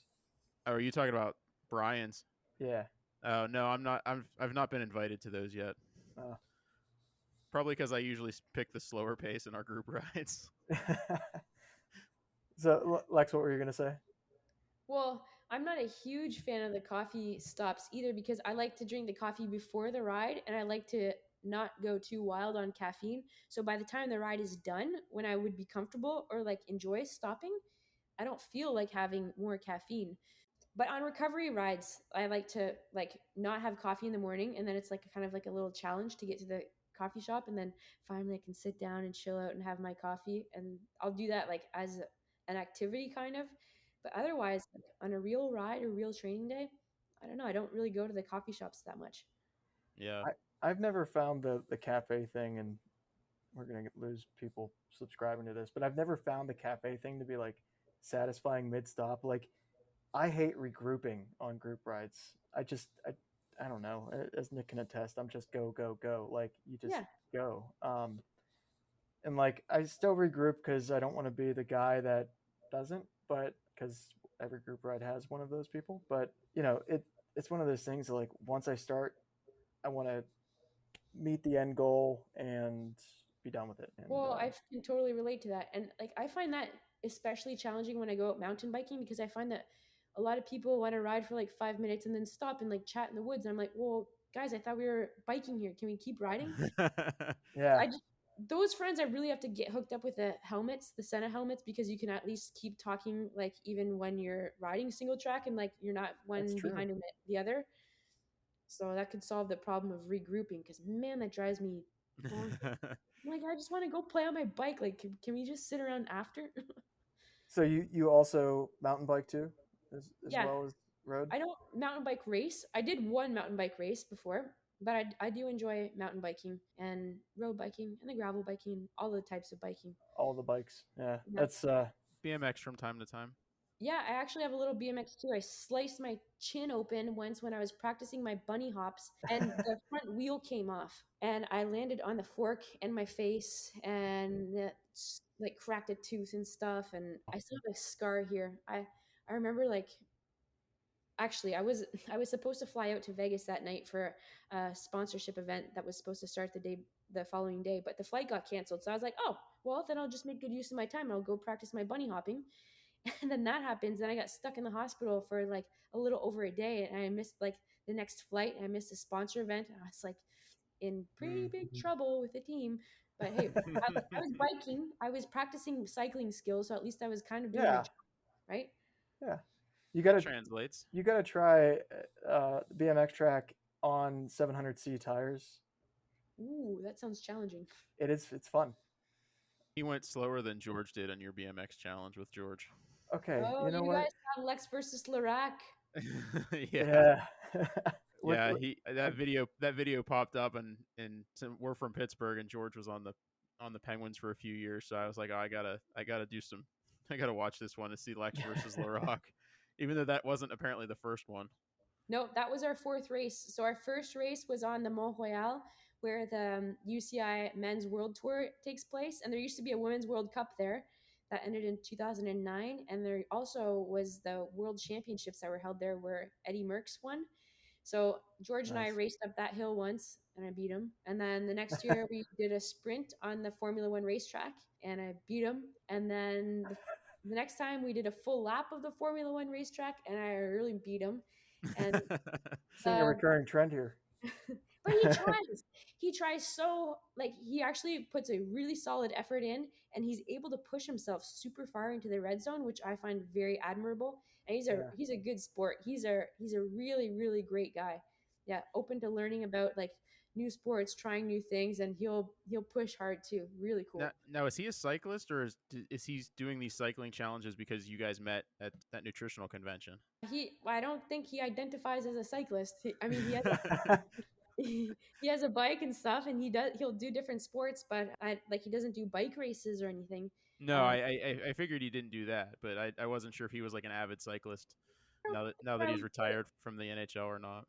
Oh, are you talking about Brian's? Yeah. Oh no, I'm not. I've not been invited to those yet. Uh, Probably because I usually pick the slower pace in our group rides. so Lex, what were you gonna say? well, I'm not a huge fan of the coffee stops either because I like to drink the coffee before the ride and I like to not go too wild on caffeine. So by the time the ride is done, when I would be comfortable or like enjoy stopping, I don't feel like having more caffeine. But on recovery rides, I like to like not have coffee in the morning, and then it's like kind of like a little challenge to get to the coffee shop, and then finally I can sit down and chill out and have my coffee, and I'll do that like as an activity kind of. But otherwise, like, on a real ride or real training day, I don't know. I don't really go to the coffee shops that much. Yeah. I've never found the cafe thing, and we're gonna lose people subscribing to this, but I've never found the cafe thing to be like satisfying mid stop. Like I hate regrouping on group rides. I don't know. As Nick can attest, I'm just go go go. Like you just Yeah. go. And like I still regroup because I don't want to be the guy that doesn't, but because every group ride has one of those people. But it's one of those things that, like, once I start, I want to meet the end goal and be done with it. And Well, I can totally relate to that. And like I find that especially challenging when I go out mountain biking because I find that a lot of people want to ride for like 5 minutes and then stop and like chat in the woods. And I'm like, well, guys, I thought we were biking here. Can we keep riding? So yeah, I just those friends I really have to get hooked up with the helmets, the Sena helmets, because you can at least keep talking like even when you're riding single track and like you're not that's one true. behind the other. So that could solve the problem of regrouping because man, that drives me bonkers. Like I just want to go play on my bike. Like, can we just sit around after? So you also mountain bike too, as Yeah, well as road. I don't mountain bike race. I did one mountain bike race before, but I do enjoy mountain biking and road biking and the gravel biking, all the types of biking. All the bikes. Yeah, Yeah. that's BMX from time to time. Yeah, I actually have a little BMX too. I sliced my chin open once when I was practicing my bunny hops, and the front wheel came off, and I landed on the fork and my face, and it like cracked a tooth and stuff, and I still have a scar here. I remember like actually I was supposed to fly out to Vegas that night for a sponsorship event that was supposed to start the following day, but the flight got canceled. So I was like, oh well, then I'll just make good use of my time. I'll go practice my bunny hopping. And then that happens, and I got stuck in the hospital for like a little over a day, and I missed like the next flight, and I missed a sponsor event, and I was like in pretty big trouble with the team. But hey, I was biking, I was practicing cycling skills, so at least I was kind of doing my Yeah, job, right? yeah. You That gotta translates. you gotta try BMX track on 700C tires. Ooh, that sounds challenging. It's fun. He went slower than George did on your BMX challenge with George. Okay, Oh, you know you what? guys have Lex versus Larac. Yeah. Yeah. Yeah, What- that video popped up, and we're from Pittsburgh, and George was on the Penguins for a few years, so I was like, oh, I gotta watch this one to see Lex versus Larock, even though that wasn't apparently the first one. No, that was our fourth race. So our first race was on the Mont Royal, where the UCI Men's World Tour takes place, and there used to be a Women's World Cup there that ended in 2009, and there also was the World Championships that were held there, where Eddie Merckx won. So George and I Nice. raced up that hill once, and I beat him. And then the next year we did a sprint on the Formula One racetrack, and I beat him. And then the next time we did a full lap of the Formula One racetrack, and I really beat him. And Seeing a recurring trend here. but he tries so, like, he actually puts a really solid effort in, and he's able to push himself super far into the red zone, which I find very admirable. And Yeah. he's a good sport. He's a really really great guy. Yeah, open to learning about like new sports, trying new things, and he'll push hard too. Really cool. Now, is he a cyclist, or is he doing these cycling challenges because you guys met at that nutritional convention? I don't think he identifies as a cyclist. I mean, he has a bike and stuff, and he'll do different sports, but he doesn't do bike races or anything. No, Um, I figured he didn't do that, but I wasn't sure if he was like an avid cyclist now that I he's don't- retired from the NHL or not.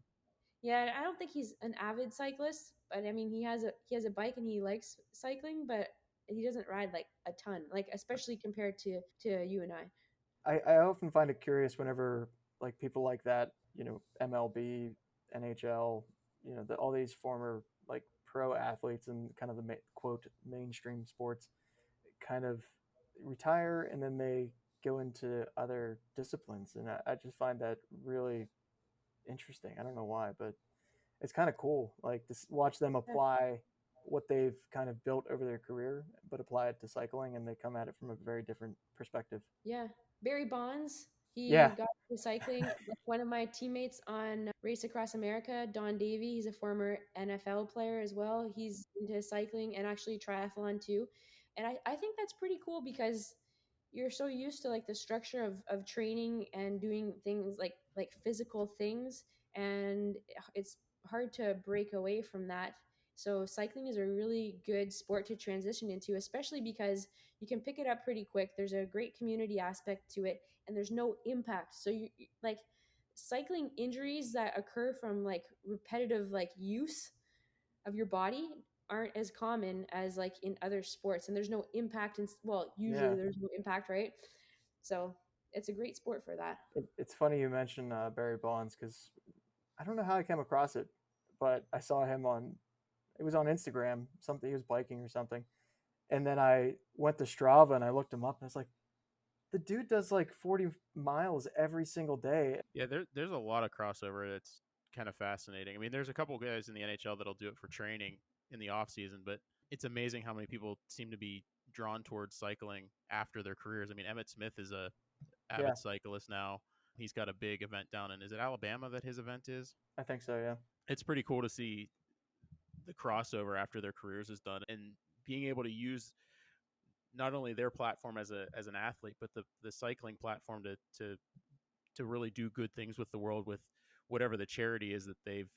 yeah, I don't think he's an avid cyclist, but I mean, he has a bike and he likes cycling, but he doesn't ride like a ton, like especially compared to you and I. I often find it curious whenever like people like that, MLB, NHL, all these former like pro athletes and kind of the quote mainstream sports kind of retire and then they go into other disciplines, and I just find that really interesting. I don't know why, but it's kind of cool. Like to watch them apply what they've kind of built over their career, but apply it to cycling, and they come at it from a very different perspective. Yeah, Barry Bonds. Yeah, He got into cycling. Like one of my teammates on Race Across America, Don Davey. He's a former NFL player as well. He's into cycling and actually triathlon too. And I think that's pretty cool because you're so used to like the structure of training and doing things like physical things, and it's hard to break away from that. So cycling is a really good sport to transition into, especially because you can pick it up pretty quick. There's a great community aspect to it, and there's no impact. So like cycling injuries that occur from like repetitive like use of your body aren't as common as like in other sports, and there's no impact. And well, usually yeah. there's no impact, right? So it's a great sport for that. It's funny you mentioned Barry Bonds because I don't know how I came across it, but I saw him it was on Instagram, something he was biking or something, and then I went to Strava and I looked him up and I was like, the dude does like 40 miles every single day. Yeah, there's a lot of crossover that's kind of fascinating. I mean, there's a couple guys in the NHL that'll do it for training in the off season, but it's amazing how many people seem to be drawn towards cycling after their careers. I mean, Emmett Smith is a Yeah, avid cyclist now. He's got a big event down in, is it Alabama that his event is? I think so. Yeah, It's pretty cool to see the crossover after their careers is done and being able to use not only their platform as an athlete, but the cycling platform to really do good things with the world with whatever the charity is that they've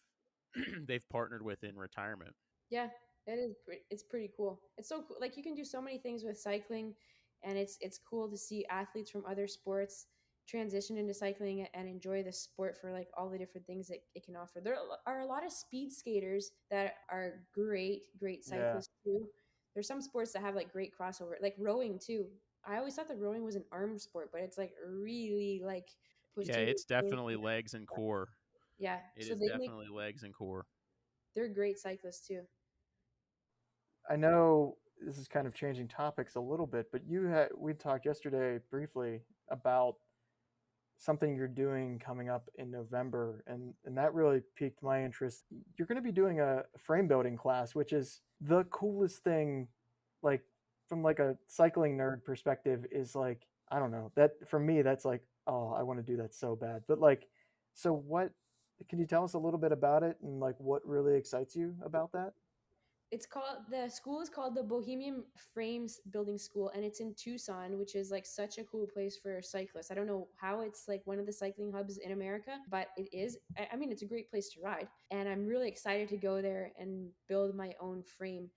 they've partnered with in retirement. Yeah, it's pretty cool. It's so cool. Like you can do so many things with cycling, and it's cool to see athletes from other sports transition into cycling and enjoy the sport for like all the different things that it can offer. There are a lot of speed skaters that are great yeah. cyclists too. There's some sports that have like great crossover, like rowing too. I always thought that rowing was an arm sport, but it's like really like Yeah, posterior. it's definitely legs and core. Yeah, It so is definitely legs and core. they're great cyclists too. I know this is kind of changing topics a little bit, but we talked yesterday briefly about something you're doing coming up in November, and that really piqued my interest. You're going to be doing a frame building class, which is the coolest thing. Like from like a cycling nerd perspective, is like, I don't know, that for me that's like, oh, I want to do that so bad. But like, so what? Can you tell us a little bit about it and like what really excites you about that? The school is called the Bohemian Frames Building School, and it's in Tucson, which is like such a cool place for cyclists. I don't know how it's like one of the cycling hubs in America, but it is. I mean, it's a great place to ride, and I'm really excited to go there and build my own frame.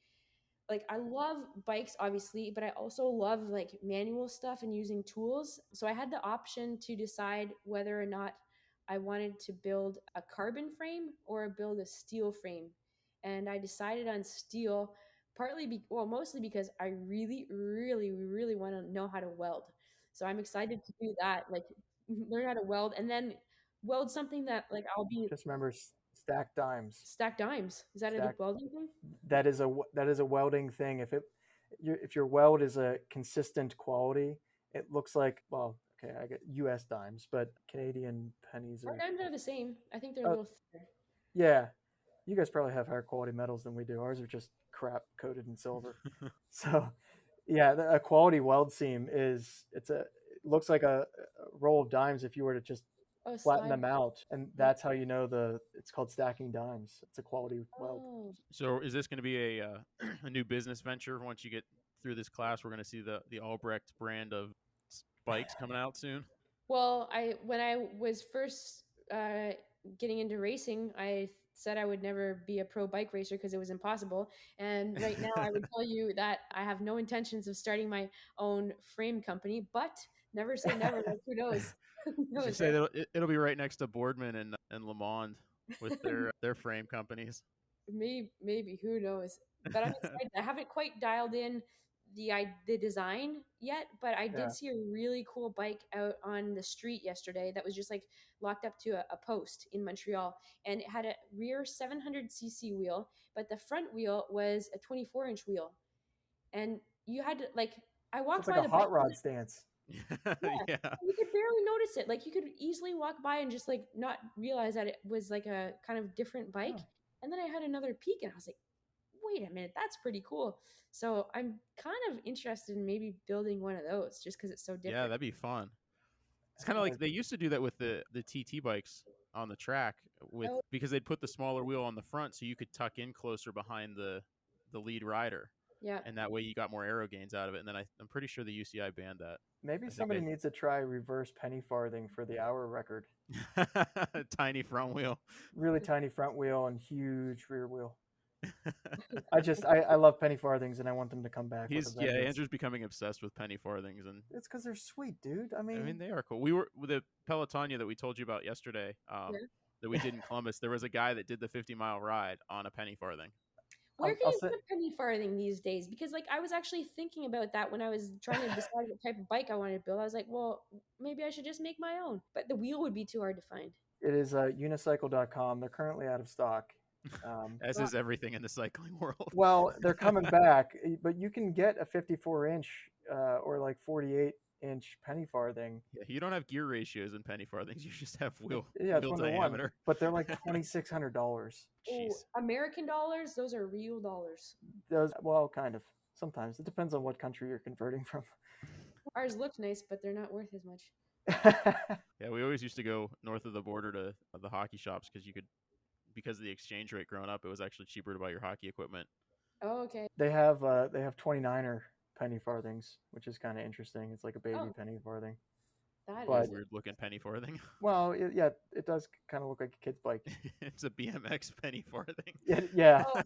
Like, I love bikes obviously, but I also love like manual stuff and using tools. So I had the option to decide whether or not I wanted to build a carbon frame or build a steel frame. And I decided on steel, mostly because I really, really, really want to know how to weld. So I'm excited to do that, like learn how to weld, and then weld something that like I'll be Just remember, stack dimes. stack dimes. Is that a Stack. welding thing? That is a welding thing. If your weld is a consistent quality, it looks like, well, okay, I get U.S. dimes, but Canadian pennies Our are. dimes are the same. I think they're a little thicker. Yeah, you guys probably have higher quality metals than we do. Ours are just crap coated in silver. So, yeah, a quality weld seam it looks like a roll of dimes if you were to just Oh, flatten slide. them out, and that's how you know it's called stacking dimes. It's a quality weld. Oh, So is this going to be a a new business venture once you get through this class? We're going to see the Albrecht brand of bikes coming out soon. well, when I was first getting into racing, I said I would never be a pro bike racer because it was impossible. And right now, I would tell you that I have no intentions of starting my own frame company. But never say never. Like, who knows? Who As you knows, say, right? it'll be right next to Boardman and Le Monde with their frame companies. Maybe who knows, but I'm excited. I haven't quite dialed in the design yet, but I did Yeah, see a really cool bike out on the street yesterday that was just like locked up to a post in Montreal, and it had a rear 700cc wheel, but the front wheel was a 24-inch wheel, and you had to like, I so walked it's like by a the bike. hot rod stance. Yeah. Yeah. You could barely notice it. Like, you could easily walk by and just like not realize that it was like a kind of different bike. Oh. And then I had another peek and I was like, wait a minute, that's pretty cool. So I'm kind of interested in maybe building one of those just because it's so Yeah, different. that'd be fun. It's kind of like they used to do that with the TT bikes on the track Oh, because they'd put the smaller wheel on the front so you could tuck in closer behind the lead rider, yeah. and that way you got more aero gains out of it. And then I'm pretty sure the UCI banned that. Maybe I think somebody needs to try reverse penny farthing for the hour record. tiny front wheel. Really tiny front wheel and huge rear wheel. I love penny farthings, and I want them to come back with a vengeance. Andrew's becoming obsessed with penny farthings, and It's because they're sweet, dude. I I mean mean, they are cool. We were with the Pelotonia that we told you about yesterday. Yeah. That we did in Columbus. There was a guy that did the 50-mile ride on a penny farthing. Where can I'll you say, get a penny farthing these days? Because like, I was actually thinking about that when I was trying to decide what type of bike I wanted to build. I was like, well, maybe I should just make my own. But the wheel would be too hard to find. it is unicycle.com. They're currently out of stock. As Well, is everything in the cycling world. Well, they're coming back, but you can get a 54-inch or like 48-inch penny farthing. Yeah, you don't have gear ratios in penny farthings. You just have wheel Yeah, it's wheel 1-to-1, diameter. but they're like $2,600. oh, Jeez. American dollars, those are real dollars. Those, well, kind of. Sometimes it depends on what country you're converting from. Ours look nice, but they're not worth as much. Yeah, we always used to go north of the border to the hockey shops because of the exchange rate growing up, it was actually cheaper to buy your hockey equipment. Oh, okay. They have 29er penny farthings, which is kind of interesting. It's like a baby Oh. penny farthing. That But- is. Weird looking penny farthing. Well, yeah, it does kind of look like a kid's bike. It's a BMX penny farthing. Yeah. Oh,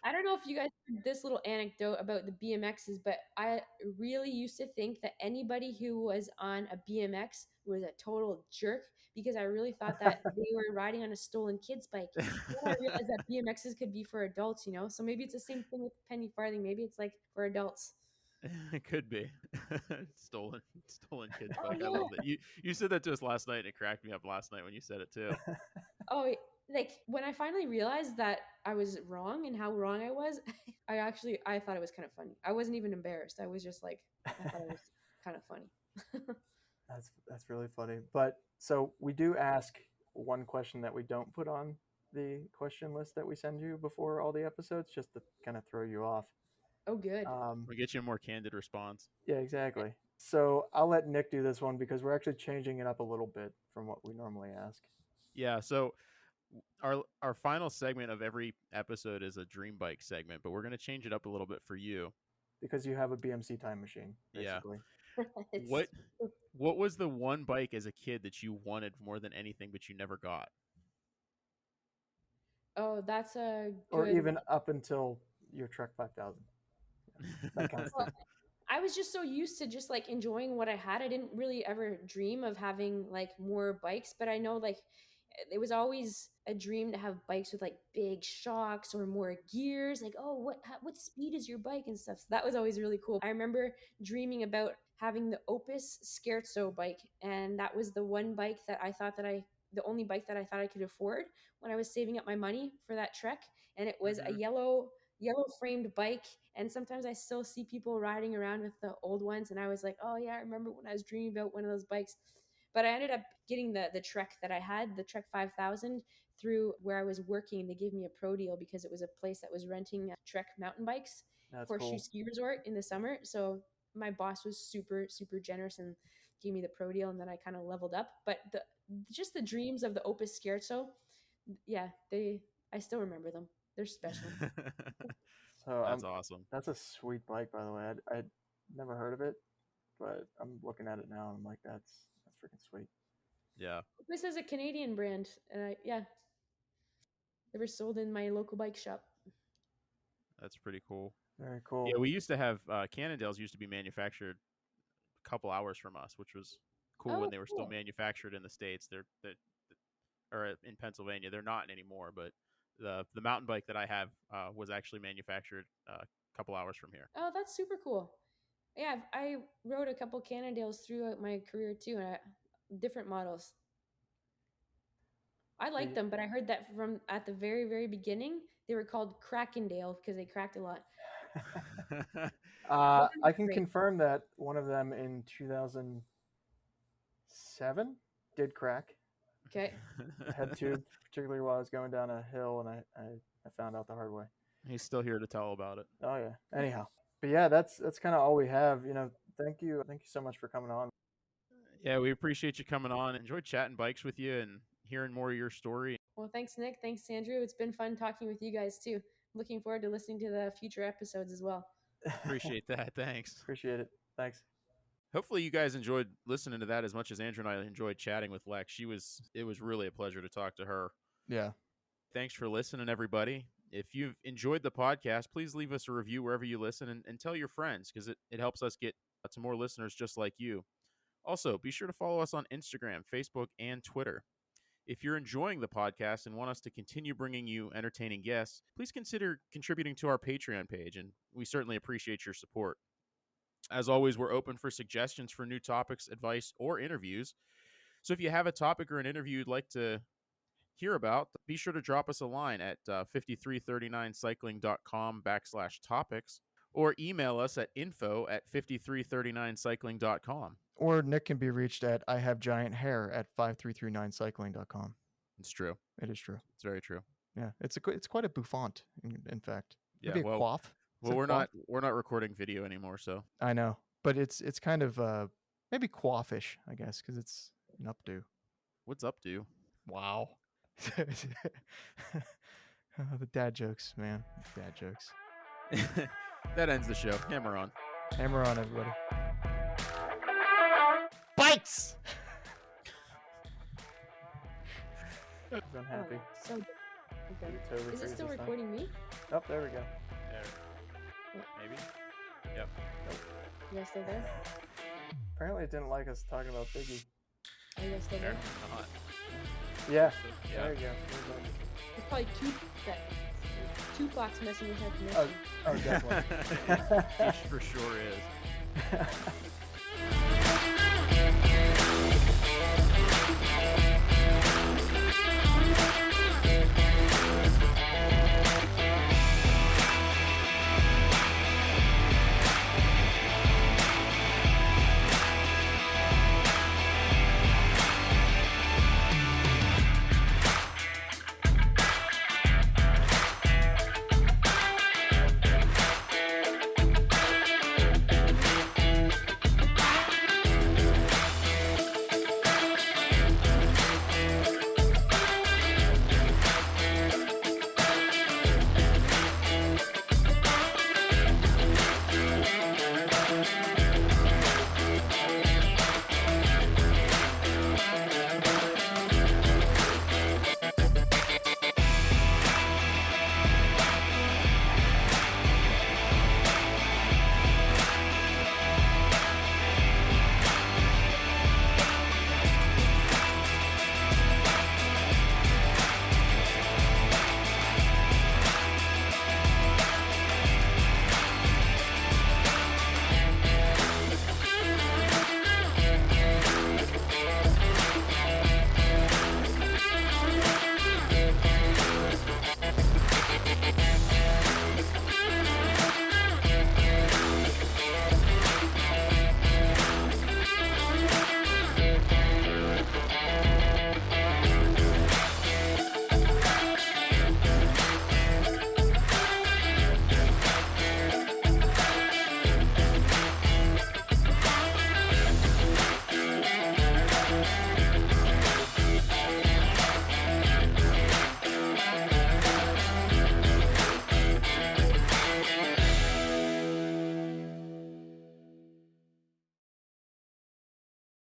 I don't know if you guys heard this little anecdote about the BMXs, but I really used to think that anybody who was on a BMX was a total jerk because I really thought that they were riding on a stolen kid's bike. Then I realized that BMXs could be for adults, So maybe it's the same thing with penny farthing. Maybe it's like for adults. It could be stolen kids Oh, bike. I yeah. love that. You said that to us last night, and it cracked me up last night when you said it too. Oh, like when I finally realized that I was wrong and how wrong I was, I thought it was kind of funny. I wasn't even embarrassed. I was just like, I thought it was kind of funny. That's really funny. But so we do ask one question that we don't put on the question list that we send you before all the episodes, just to kind of throw you off. Oh, good. We'll get you a more candid response. Yeah, exactly. So I'll let Nick do this one because we're actually changing it up a little bit from what we normally ask. Yeah, so our final segment of every episode is a dream bike segment, but we're going to change it up a little bit for you. Because you have a BMC time machine, basically. Yeah. What was the one bike as a kid that you wanted more than anything but you never got? Oh, that's a good... Or even up until your Trek 5000. Yeah, that kind of stuff. I was just so used to just like enjoying what I had. I didn't really ever dream of having like more bikes, but I know like it was always a dream to have bikes with like big shocks or more gears. Like, oh, what speed is your bike and stuff. So that was always really cool. I remember dreaming about having the Opus Scherzo bike, and that was the one bike that I thought the only bike that I thought I could afford when I was saving up my money for that trek. And it was a yellow framed bike, and sometimes I still see people riding around with the old ones, and I was like, oh yeah, I remember when I was dreaming about one of those bikes. But I ended up getting the Trek that I had, the Trek 5000, through where I was working. They gave me a pro deal because it was a place that was renting Trek mountain bikes. That's Horseshoe cool. Ski Resort in the summer. So my boss was super generous and gave me the pro deal, and then I kind of leveled up. But just the dreams of the Opus Scherzo, yeah, I still remember them. They're special. So that's awesome. That's a sweet bike, by the way. I'd never heard of it, but I'm looking at it now and I'm like, that's freaking sweet. Yeah. This is a Canadian brand, and they were sold in my local bike shop. That's pretty cool. Very cool. Yeah, we used to have Cannondales used to be manufactured a couple hours from us, which was cool when they were still manufactured in the States. They're or in Pennsylvania. They're not anymore, but the mountain bike that I have was actually manufactured a couple hours from here. Oh, that's super cool. Yeah, I rode a couple Cannondales throughout my career too, different models. I liked them, but I heard that from at the very, very beginning, they were called Crackendale because they cracked a lot. I can confirm that one of them in 2007 did crack. Okay. I had to, particularly while I was going down a hill, and I found out the hard way. He's still here to tell about it. Oh yeah. Anyhow, but yeah, that's kind of all we have. Thank you so much for coming on. Yeah, we appreciate you coming on. Enjoyed chatting bikes with you and hearing more of your story. Well, thanks, Nick. Thanks, Andrew. It's been fun talking with you guys too. Looking forward to listening to the future episodes as well. Appreciate that. Thanks. Appreciate it. Thanks. Hopefully you guys enjoyed listening to that as much as Andrew and I enjoyed chatting with Lex. It was really a pleasure to talk to her. Yeah. Thanks for listening, everybody. If you've enjoyed the podcast, please leave us a review wherever you listen and tell your friends, because it helps us get to more listeners just like you. Also, be sure to follow us on Instagram, Facebook, and Twitter. If you're enjoying the podcast and want us to continue bringing you entertaining guests, please consider contributing to our Patreon page, and we certainly appreciate your support. As always, we're open for suggestions for new topics, advice, or interviews. So if you have a topic or an interview you'd like to hear about, be sure to drop us a line at 5339cycling.com/topics, or email us at info@5339cycling.com. Or Nick can be reached at ihavegianthair@5339cycling.com. It's true. It is true. It's very true. Yeah, it's quite a bouffant, in fact. Yeah, maybe a quaff. Well, we're not recording video anymore, so I know, but it's kind of maybe quaffish, I guess, because it's an updo. What's updo? Wow. The dad jokes, man. Dad jokes. That ends the show. Hammer on. Hammer on, everybody. Bikes! I'm happy. So okay. Totally is it still recording me? Oh, there we go. There. Maybe? Yep. Nope. You guys still there? Apparently it didn't like us talking about Biggie. Are you guys still there? Not. Yeah. Yeah. There you go. It's probably Tupac's messing with our connection. Oh, definitely. He for sure is.